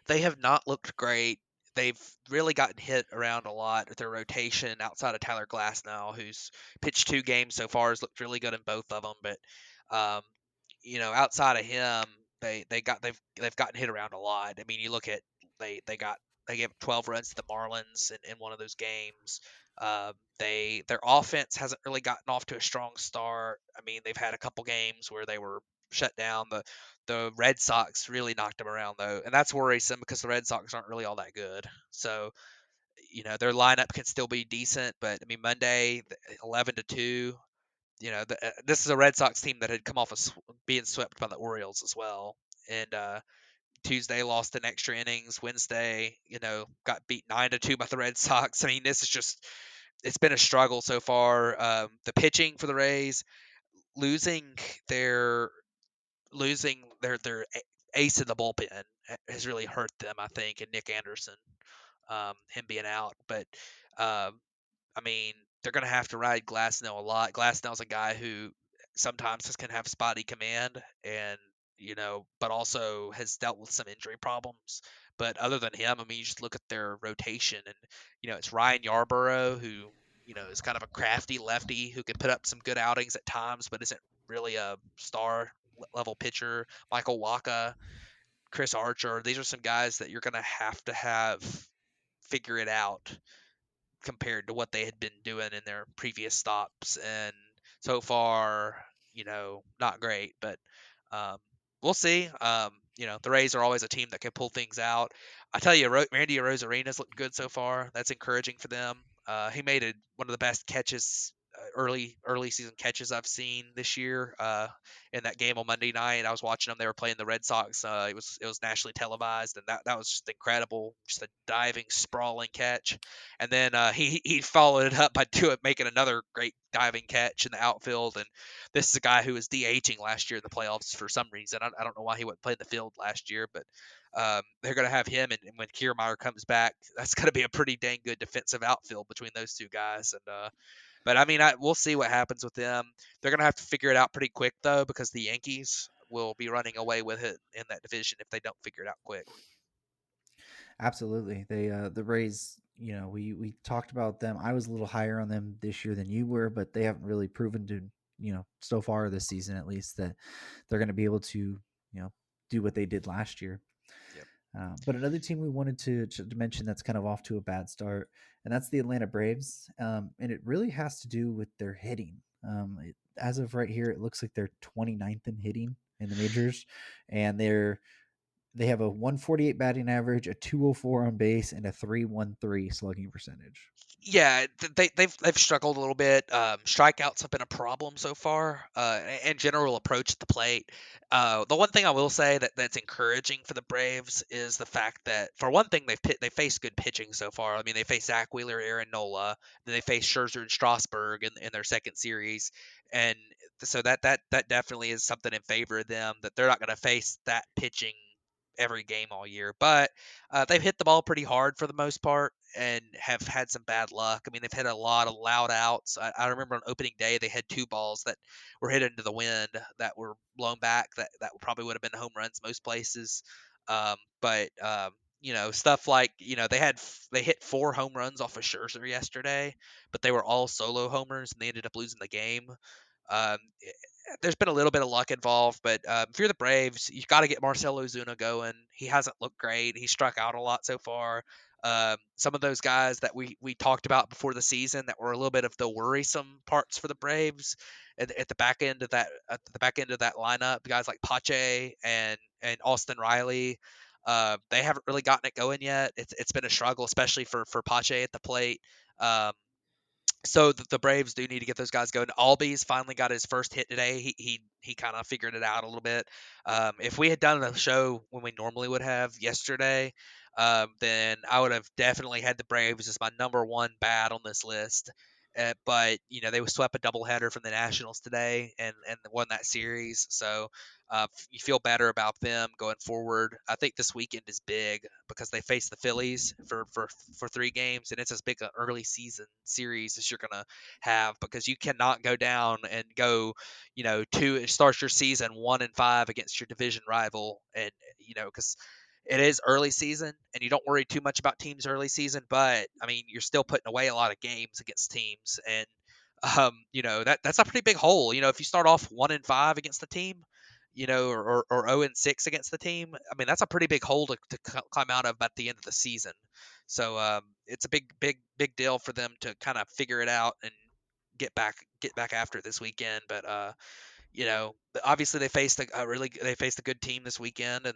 [SPEAKER 3] they have not looked great. They've really gotten hit around a lot with their rotation outside of Tyler Glass now, who's pitched 2 games so far, has looked really good in both of them. But um, outside of him, they've gotten hit around a lot. I mean, you look at they gave up 12 runs to the Marlins in one of those games. Their offense hasn't really gotten off to a strong start. I mean, they've had a couple games where they were shut down. The Red Sox really knocked them around though, and that's worrisome because the Red Sox aren't really all that good. So their lineup can still be decent, but I mean Monday 11-2. This is a Red Sox team that had come off of being swept by the Orioles as well, and Tuesday lost in extra innings. Wednesday, got beat 9-2 by the Red Sox. I mean, this is just it's been a struggle so far. The pitching for the Rays losing their their ace in the bullpen has really hurt them, I think, and Nick Anderson, him being out. But um, I mean, they're going to have to ride Glasnow a lot. Glasnow's a guy who sometimes just can have spotty command, and but also has dealt with some injury problems. But other than him, I mean, you just look at their rotation, and it's Ryan Yarborough who is kind of a crafty lefty who can put up some good outings at times, but isn't really a star level pitcher. Michael Waka, Chris Archer, these are some guys that you're going to have figure it out compared to what they had been doing in their previous stops. And so far, not great, but um, we'll see. The Rays are always a team that can pull things out. I tell you, Randy Arozarena's looked good so far. That's encouraging for them. He made one of the best catches, early season catches I've seen this year. In that game on Monday night, I was watching them. They were playing the Red Sox. It was nationally televised, and that was just incredible. Just a diving, sprawling catch. And then he followed it up by making another great diving catch in the outfield. And this is a guy who was DHing last year in the playoffs for some reason. I don't know why he wouldn't play in the field last year, but they're going to have him. And when Kiermaier comes back, that's going to be a pretty dang good defensive outfield between those two guys. And but I mean, we'll see what happens with them. They're going to have to figure it out pretty quick though, because the Yankees will be running away with it in that division if they don't figure it out quick.
[SPEAKER 2] Absolutely. They the Rays, we talked about them. I was a little higher on them this year than you were, but they haven't really proven to, so far this season at least, that they're going to be able to, do what they did last year.
[SPEAKER 3] Yep.
[SPEAKER 2] But another team we wanted to mention that's kind of off to a bad start, and that's the Atlanta Braves. And it really has to do with their hitting. As of right here, it looks like they're 29th in hitting in the majors, and they have a 148 batting average, a 204 on base, and a 313 slugging percentage.
[SPEAKER 3] Yeah, they've struggled a little bit. Strikeouts have been a problem so far, and general approach at the plate. The one thing I will say that's encouraging for the Braves is the fact that, for one thing, they faced good pitching so far. I mean, they faced Zach Wheeler, Aaron Nola, then they faced Scherzer and Strasburg in their second series, and so that definitely is something in favor of them, that they're not going to face that pitching every game all year. But they've hit the ball pretty hard for the most part and have had some bad luck. I mean, they've had a lot of loud outs. I remember on opening day they had 2 balls that were hit into the wind that were blown back that probably would have been home runs most places. But stuff like, they hit 4 home runs off of Scherzer yesterday, but they were all solo homers and they ended up losing the game. Um, there's been a little bit of luck involved, but if you're the Braves, you've got to get Marcell Ozuna going. He hasn't looked great. He struck out a lot so far. Some of those guys that we talked about before the season that were a little bit of the worrisome parts for the Braves at the back end of that lineup, guys like Pache and Austin Riley. They haven't really gotten it going yet. It's been a struggle, especially for Pache at the plate. Um, so the Braves do need to get those guys going. Albies finally got his first hit today. He kind of figured it out a little bit. If we had done a show when we normally would have yesterday, then I would have definitely had the Braves as my number one bat on this list. But they swept a doubleheader from the Nationals today and won that series. So you feel better about them going forward. I think this weekend is big because they face the Phillies for 3 games, and it's as big an early season series as you're gonna have because you cannot go down and go, start your season 1-5 against your division rival, and because it is early season and you don't worry too much about teams early season, but I mean you're still putting away a lot of games against teams, and that's a pretty big hole. If you start off 1-5 against the team, or 0-6 against the team, I mean that's a pretty big hole to climb out of at the end of the season. So it's a big deal for them to kind of figure it out and get back after it this weekend. But obviously they faced a good team this weekend, and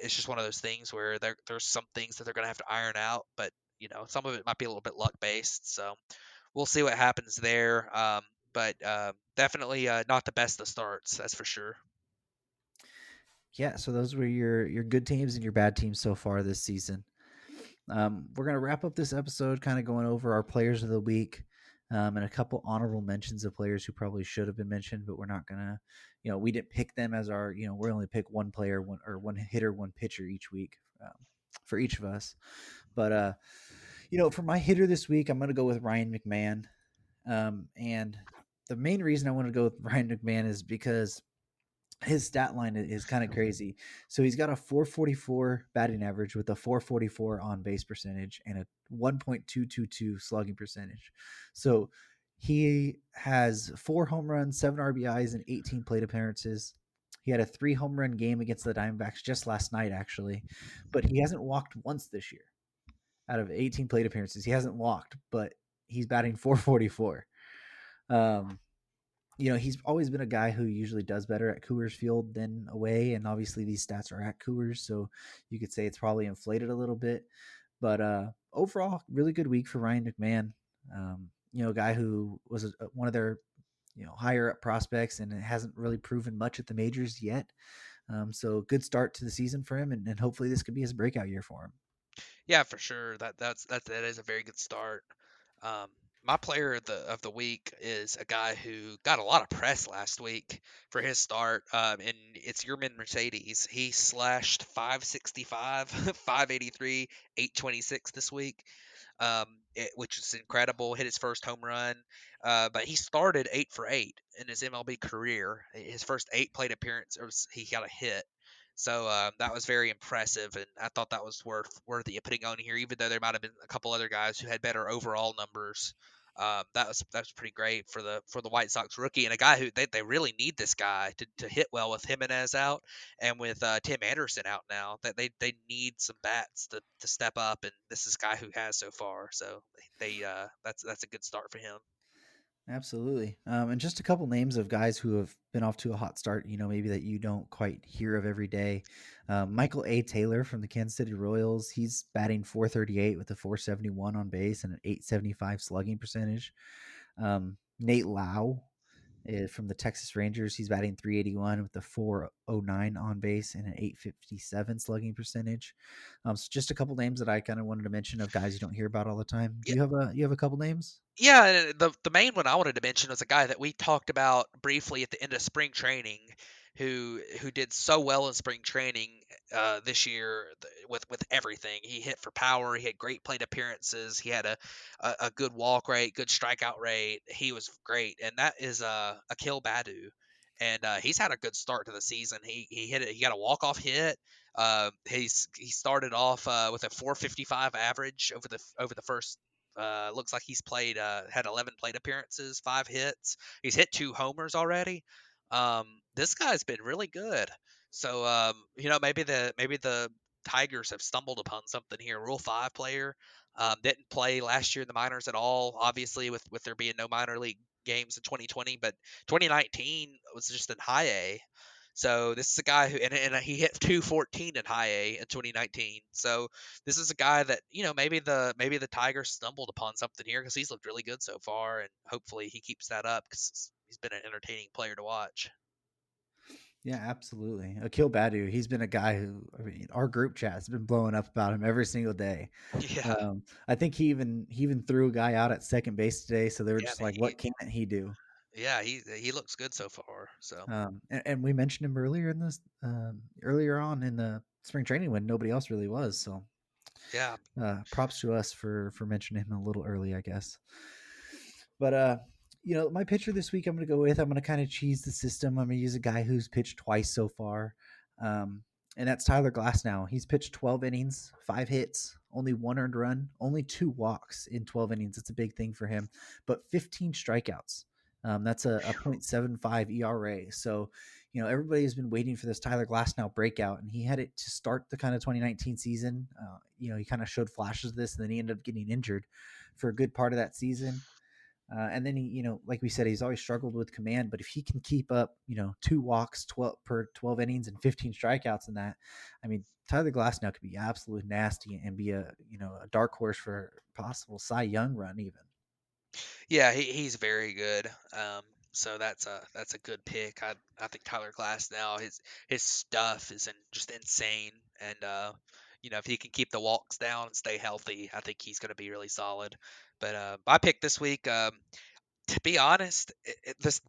[SPEAKER 3] it's just one of those things where there's some things that they're going to have to iron out, but some of it might be a little bit luck based. So we'll see what happens there. But definitely not the best of starts, that's for sure.
[SPEAKER 2] Yeah, so those were your good teams and your bad teams so far this season. We're gonna wrap up this episode, kind of going over our players of the week, and a couple honorable mentions of players who probably should have been mentioned, but we're not gonna, we didn't pick them as our, we only pick one player, one hitter, one pitcher each week for each of us. But for my hitter this week, I'm gonna go with Ryan McMahon, and the main reason I want to go with Ryan McMahon is because his stat line is kind of crazy. So he's got a 444 batting average with a 444 on base percentage and a 1.222 slugging percentage. So he has 4 home runs, 7 RBIs, and 18 plate appearances. He had a 3 home run game against the Diamondbacks just last night, actually, but he hasn't walked once this year. Out of 18 plate appearances, he hasn't walked, but he's batting 444. He's always been a guy who usually does better at Coors Field than away, and obviously these stats are at Coors, so you could say it's probably inflated a little bit. But overall, really good week for Ryan McMahon. A guy who was one of their higher up prospects and hasn't really proven much at the majors yet. So good start to the season for him, and hopefully this could be his breakout year for him.
[SPEAKER 3] Yeah, for sure. That is a very good start. Um, my player of the week is a guy who got a lot of press last week for his start, and it's Yermin Mercedes. He slashed 565, 583, 826 this week, which is incredible. Hit his first home run, but he started 8 for 8 in his MLB career. His first 8 plate appearances, he got a hit. So that was very impressive, and I thought that was worthy of putting on here, even though there might have been a couple other guys who had better overall numbers. That was pretty great for the White Sox rookie, and a guy who they really need this guy to hit well with Jimenez out and with Tim Anderson out now. That they need some bats to step up, and this is a guy who has so far. So that's a good start for him.
[SPEAKER 2] Absolutely. And just a couple names of guys who have been off to a hot start, maybe that you don't quite hear of every day. Michael A. Taylor from the Kansas City Royals. He's batting 438 with a 471 on base and an 875 slugging percentage. Nate Lau from the Texas Rangers. He's batting 381 with a 409 on base and an 857 slugging percentage. So just a couple names that I kind of wanted to mention of guys you don't hear about all the time. Do you have a couple names?
[SPEAKER 3] Yeah, and the main one I wanted to mention was a guy that we talked about briefly at the end of spring training, who did so well in spring training this year with everything. He hit for power. He had great plate appearances. He had a good walk rate, good strikeout rate. He was great, and that is Akil Badu, and he's had a good start to the season. He hit it. He got a walk off hit. He started off with a 455 average over the first. Looks like he's had 11 plate appearances, 5 hits. He's hit 2 homers already. This guy's been really good. So maybe the Tigers have stumbled upon something here. Rule 5 player, didn't play last year in the minors at all, obviously with there being no minor league games in 2020, but 2019 was just in high A. So this is a guy who and he hit 214 in high A in 2019. So this is a guy that, maybe the Tigers stumbled upon something here because he's looked really good so far, and hopefully he keeps that up because he's been an entertaining player to watch.
[SPEAKER 2] Yeah, absolutely. Akil Badu, he's been a guy who, I mean, our group chat has been blowing up about him every single day.
[SPEAKER 3] Yeah,
[SPEAKER 2] I think he even threw a guy out at second base today, so they were
[SPEAKER 3] yeah,
[SPEAKER 2] just like, "What can't he do?"
[SPEAKER 3] he looks good so far. So
[SPEAKER 2] And we mentioned him earlier in this, earlier on in the spring training when nobody else really was. So
[SPEAKER 3] yeah,
[SPEAKER 2] props to us for mentioning him a little early, I guess. But my pitcher this week I'm going to go with. I'm going to kind of cheese the system. I'm going to use a guy who's pitched twice so far, um, and that's Tyler Glasnow. He's pitched 12 innings, 5 hits, only 1 earned run, only 2 walks in 12 innings. It's a big thing for him, but 15 strikeouts. That's a .75 ERA. So, everybody has been waiting for this Tyler Glasnow breakout, and he had it to start the kind of 2019 season. He kind of showed flashes of this, and then he ended up getting injured for a good part of that season. And then he, like we said, he's always struggled with command. But if he can keep up, 2 walks, 12 innings, and 15 strikeouts in that, I mean, Tyler Glasnow could be absolutely nasty and be a dark horse for possible Cy Young run even.
[SPEAKER 3] yeah, he's very good. So that's a good pick. I think Tyler Glass now his stuff is just insane, and if he can keep the walks down and stay healthy, I think he's going to be really solid. But my pick this week, to be honest,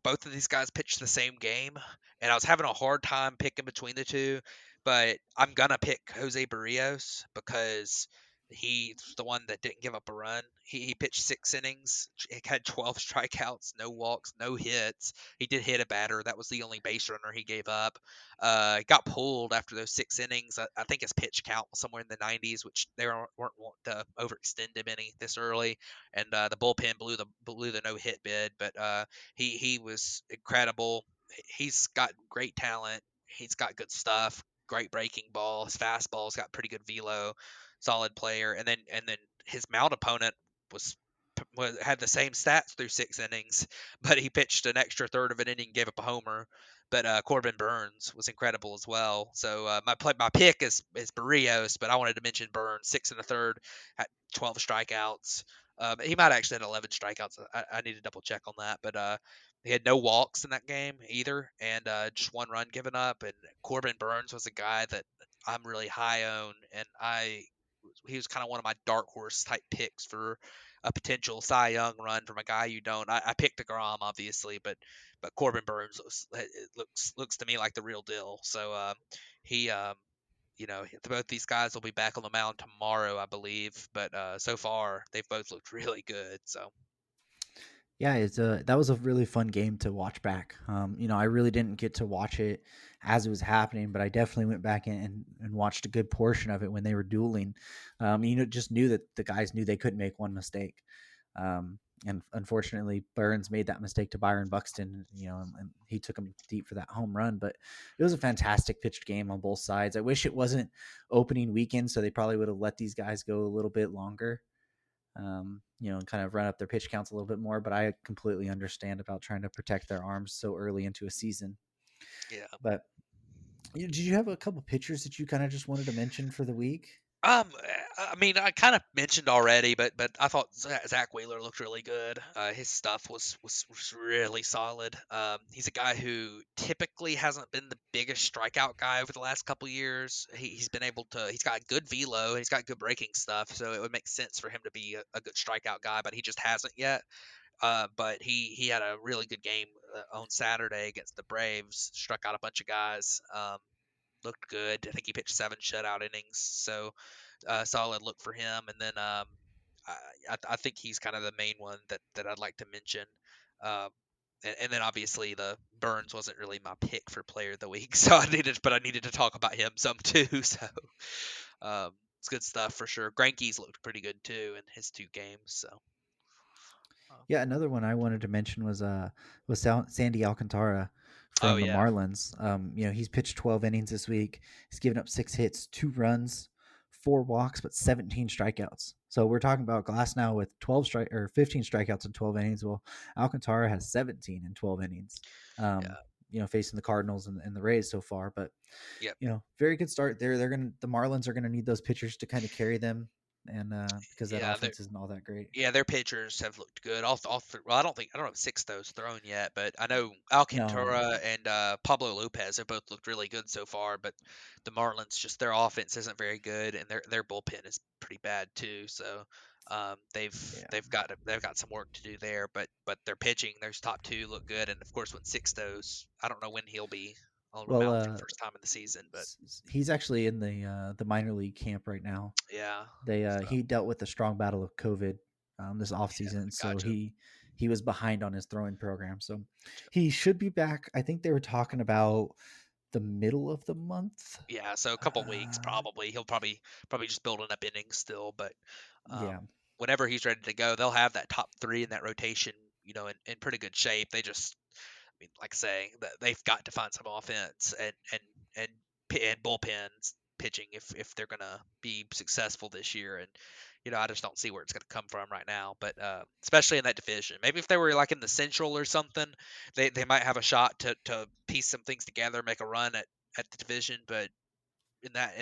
[SPEAKER 3] both of these guys pitched the same game, and I was having a hard time picking between the two. But I'm gonna pick Jose Barrios because he's the one that didn't give up a run. He pitched 6 innings, he had 12 strikeouts, no walks, no hits. He did hit a batter. That was the only base runner he gave up. He got pulled after those 6 innings. I think his pitch count was somewhere in the 90s, which they weren't wanting to overextend him any this early, and the bullpen blew the no hit bid. But he was incredible. He's got great talent. He's got good stuff. Great breaking ball. His fastball's got pretty good velo. Solid player. And then his mount opponent was had the same stats through 6 innings, but he pitched an extra third of an inning, gave up a homer. But Corbin Burns was incredible as well. So my pick is Barrios, but I wanted to mention Burns, 6 1/3, had 12 strikeouts. He might actually had 11 strikeouts. I need to double check on that, but he had no walks in that game either, and just 1 run given up. And Corbin Burns was a guy that I'm really high on, and he was kind of one of my dark horse type picks for a potential Cy Young run from a guy you don't. I picked DeGrom obviously, but Corbin Burns looks to me like the real deal. So he both these guys will be back on the mound tomorrow, I believe. But so far they've both looked really good. So
[SPEAKER 2] Yeah, that was a really fun game to watch back. I really didn't get to watch it as it was happening, but I definitely went back and watched a good portion of it when they were dueling. Just knew that the guys knew they couldn't make one mistake. And unfortunately, Burns made that mistake to Byron Buxton, and he took him deep for that home run. But it was a fantastic pitched game on both sides. I wish it wasn't opening weekend, so they probably would have let these guys go a little bit longer, and kind of run up their pitch counts a little bit more. But I completely understand about trying to protect their arms so early into a season.
[SPEAKER 3] yeah.
[SPEAKER 2] But did you have a couple pitchers that you kind of just wanted to mention for the week?
[SPEAKER 3] I mean, I kind of mentioned already, but I thought Zach Wheeler looked really good. His stuff was really solid. He's a guy who typically hasn't been the biggest strikeout guy over the last couple years. He's been able to. He's got good velo. And he's got good breaking stuff, so it would make sense for him to be a good strikeout guy, but he just hasn't yet. But he had a really good game on Saturday against the Braves. Struck out a bunch of guys. Looked good. I think he pitched 7 shutout innings, so solid look for him. And then I think he's kind of the main one that I'd like to mention. Um, and then obviously the Burns wasn't really my pick for player of the week, so I needed to talk about him some too. So it's good stuff for sure. Granke's looked pretty good too in his 2 games. So
[SPEAKER 2] Yeah, another one I wanted to mention was Sandy Alcantara
[SPEAKER 3] Oh
[SPEAKER 2] from the
[SPEAKER 3] yeah,
[SPEAKER 2] Marlins. He's pitched 12 innings this week. He's given up 6 hits, 2 runs, 4 walks, but 17 strikeouts. So we're talking about Glass now with 15 strikeouts in 12 innings. Well, Alcantara has 17 in 12 innings. Um,
[SPEAKER 3] yeah,
[SPEAKER 2] Facing the Cardinals and the Rays so far, but
[SPEAKER 3] yep.
[SPEAKER 2] very good start there. The Marlins are gonna need those pitchers to kind of carry them, and because that
[SPEAKER 3] Yeah,
[SPEAKER 2] offense isn't all that great.
[SPEAKER 3] yeah, their pitchers have looked good. Well, I don't know if Sixto's thrown yet, but I know
[SPEAKER 2] No,
[SPEAKER 3] Alcantara and Pablo Lopez have both looked really good so far. But the Marlins, just their offense isn't very good, and their bullpen is pretty bad too. So
[SPEAKER 2] yeah.
[SPEAKER 3] they've got some work to do there. But their pitching, their top two look good, and of course when Sixto's, I don't know when he'll be on the
[SPEAKER 2] Well,
[SPEAKER 3] mound for the first time in the season, but
[SPEAKER 2] he's actually in the minor league camp right now.
[SPEAKER 3] yeah,
[SPEAKER 2] They
[SPEAKER 3] so
[SPEAKER 2] He dealt with a strong battle of COVID this
[SPEAKER 3] yeah,
[SPEAKER 2] offseason, so
[SPEAKER 3] gotcha.
[SPEAKER 2] he was behind on his throwing program. So he should be back. I think they were talking about the middle of the month.
[SPEAKER 3] Yeah, so a couple weeks
[SPEAKER 2] Uh,
[SPEAKER 3] probably. He'll probably just building up innings still, but um,
[SPEAKER 2] yeah.
[SPEAKER 3] whenever he's ready to go, they'll have that top three in that rotation, in pretty good shape. They just, I mean, like I say, they've got to find some offense and and bullpens pitching if they're gonna be successful this year. And I just don't see where it's gonna come from right now. But especially in that division, maybe if they were like in the Central or something, they might have a shot to piece some things together, make a run at the division. But in that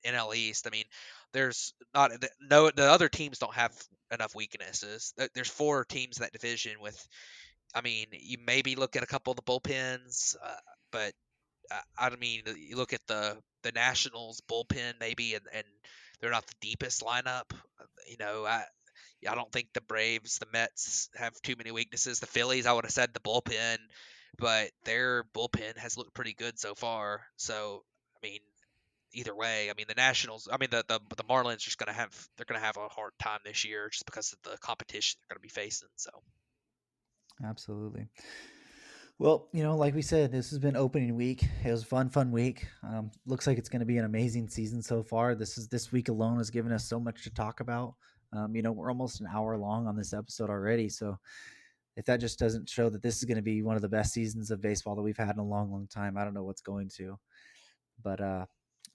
[SPEAKER 3] NL East, I mean, there's not no the other teams don't have enough weaknesses. There's four teams in that division with. I mean, you maybe look at a couple of the bullpens, but I mean, you look at the Nationals bullpen maybe, and they're not the deepest lineup. You know, I don't think the Braves, the Mets have too many weaknesses. The Phillies, I would have said the bullpen, but their bullpen has looked pretty good so far. So, I mean, either way, I mean the Nationals, I mean the Marlins just they're gonna have a hard time this year just because of the competition they're gonna be facing. So
[SPEAKER 2] Absolutely. Well, like we said, this has been opening week. It was a fun week. Looks like it's going to be an amazing season so far. This week alone has given us so much to talk about. We're almost an hour long on this episode already. So if that just doesn't show that this is going to be one of the best seasons of baseball that we've had in a long time, I don't know what's going to. But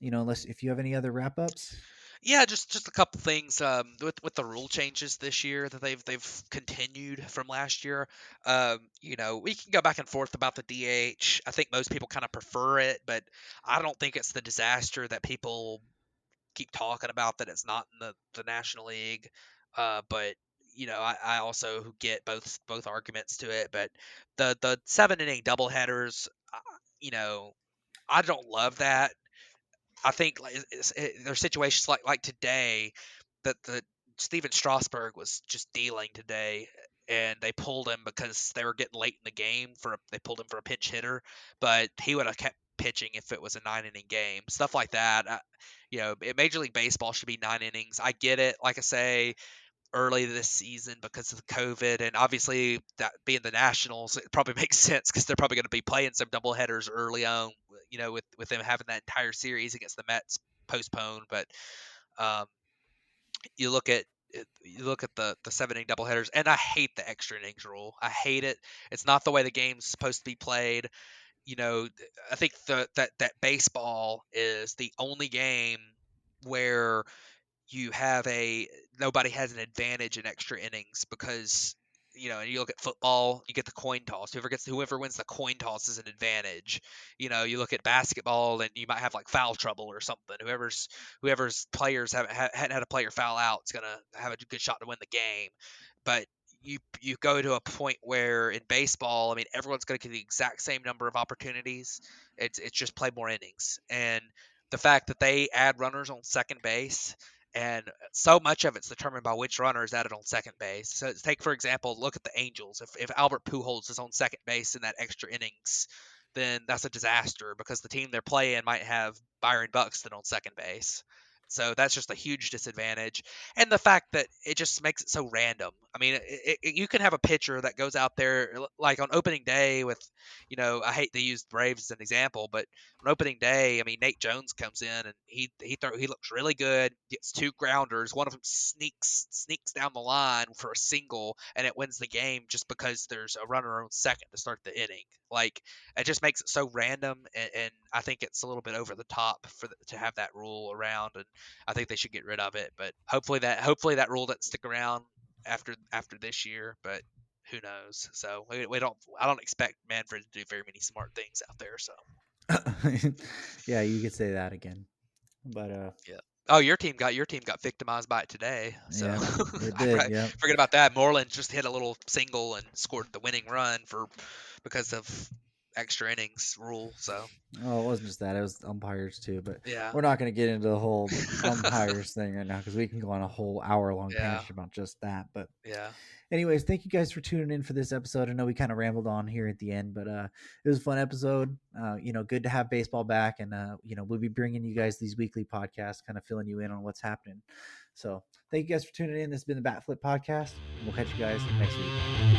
[SPEAKER 2] unless if you have any other wrap ups.
[SPEAKER 3] yeah, just a couple things with the rule changes this year that they've continued from last year. We can go back and forth about the DH. I think most people kind of prefer it, but I don't think it's the disaster that people keep talking about that it's not in the National League. But I also get both arguments to it. But the 7 inning doubleheaders, you know, I don't love that. I think like there's situations like today that the Steven Strasburg was just dealing today, and they pulled him because they were getting late in the game they pulled him for a pinch hitter, but he would have kept pitching if it was a 9 inning game. Stuff like that. Major League Baseball should be 9 innings. I get it. Like I say, early this season because of the COVID, and obviously that being the Nationals, it probably makes sense because they're probably going to be playing some doubleheaders early on. With them having that entire series against the Mets postponed. But um, you look at the 7 inning doubleheaders, and I hate the extra innings rule. I hate it. It's not the way the game's supposed to be played. I think that baseball is the only game where you have nobody has an advantage in extra innings because and you look at football, you get the coin toss. Whoever wins the coin toss is an advantage. You look at basketball and you might have like foul trouble or something. Whoever's players hadn't had a player foul out is gonna have a good shot to win the game. But you go to a point where in baseball, I mean, everyone's going to get the exact same number of opportunities. It's just play more innings, and the fact that they add runners on second base, and so much of it's determined by which runner is added on second base. So take for example, look at the Angels. If Albert Pujols is on second base in that extra innings, then that's a disaster because the team they're playing might have Byron Buxton on second base. So that's just a huge disadvantage. And the fact that it just makes it so random. I mean, you can have a pitcher that goes out there like on opening day with, I hate to use Braves as an example, but on opening day, I mean, Nate Jones comes in and he looks really good, gets 2 grounders. One of them sneaks down the line for a single, and it wins the game just because there's a runner on second to start the inning. Like, it just makes it so random, and I think it's a little bit over the top to have that rule around, and I think they should get rid of it. But hopefully that rule doesn't stick around after this year. But who knows? So I don't expect Manfred to do very many smart things out there. So
[SPEAKER 2] Yeah, you could say that again. But
[SPEAKER 3] yeah. Oh, your team got victimized by it today. So
[SPEAKER 2] yeah, it
[SPEAKER 3] I
[SPEAKER 2] did. Yeah.
[SPEAKER 3] forget about that. Moreland just hit a little single and scored the winning run because of extra innings rule. So
[SPEAKER 2] Oh, it wasn't just that; it was umpires too. But
[SPEAKER 3] yeah,
[SPEAKER 2] we're not going to get into the whole umpires thing right now because we can go on a whole hour-long
[SPEAKER 3] yeah,
[SPEAKER 2] tangent about just that. But
[SPEAKER 3] yeah.
[SPEAKER 2] anyways, thank you guys for tuning in for this episode. I know we kind of rambled on here at the end, but it was a fun episode. Good to have baseball back, and we'll be bringing you guys these weekly podcasts, kind of filling you in on what's happening. So thank you guys for tuning in. This has been the Bat Flip Podcast. We'll catch you guys next week.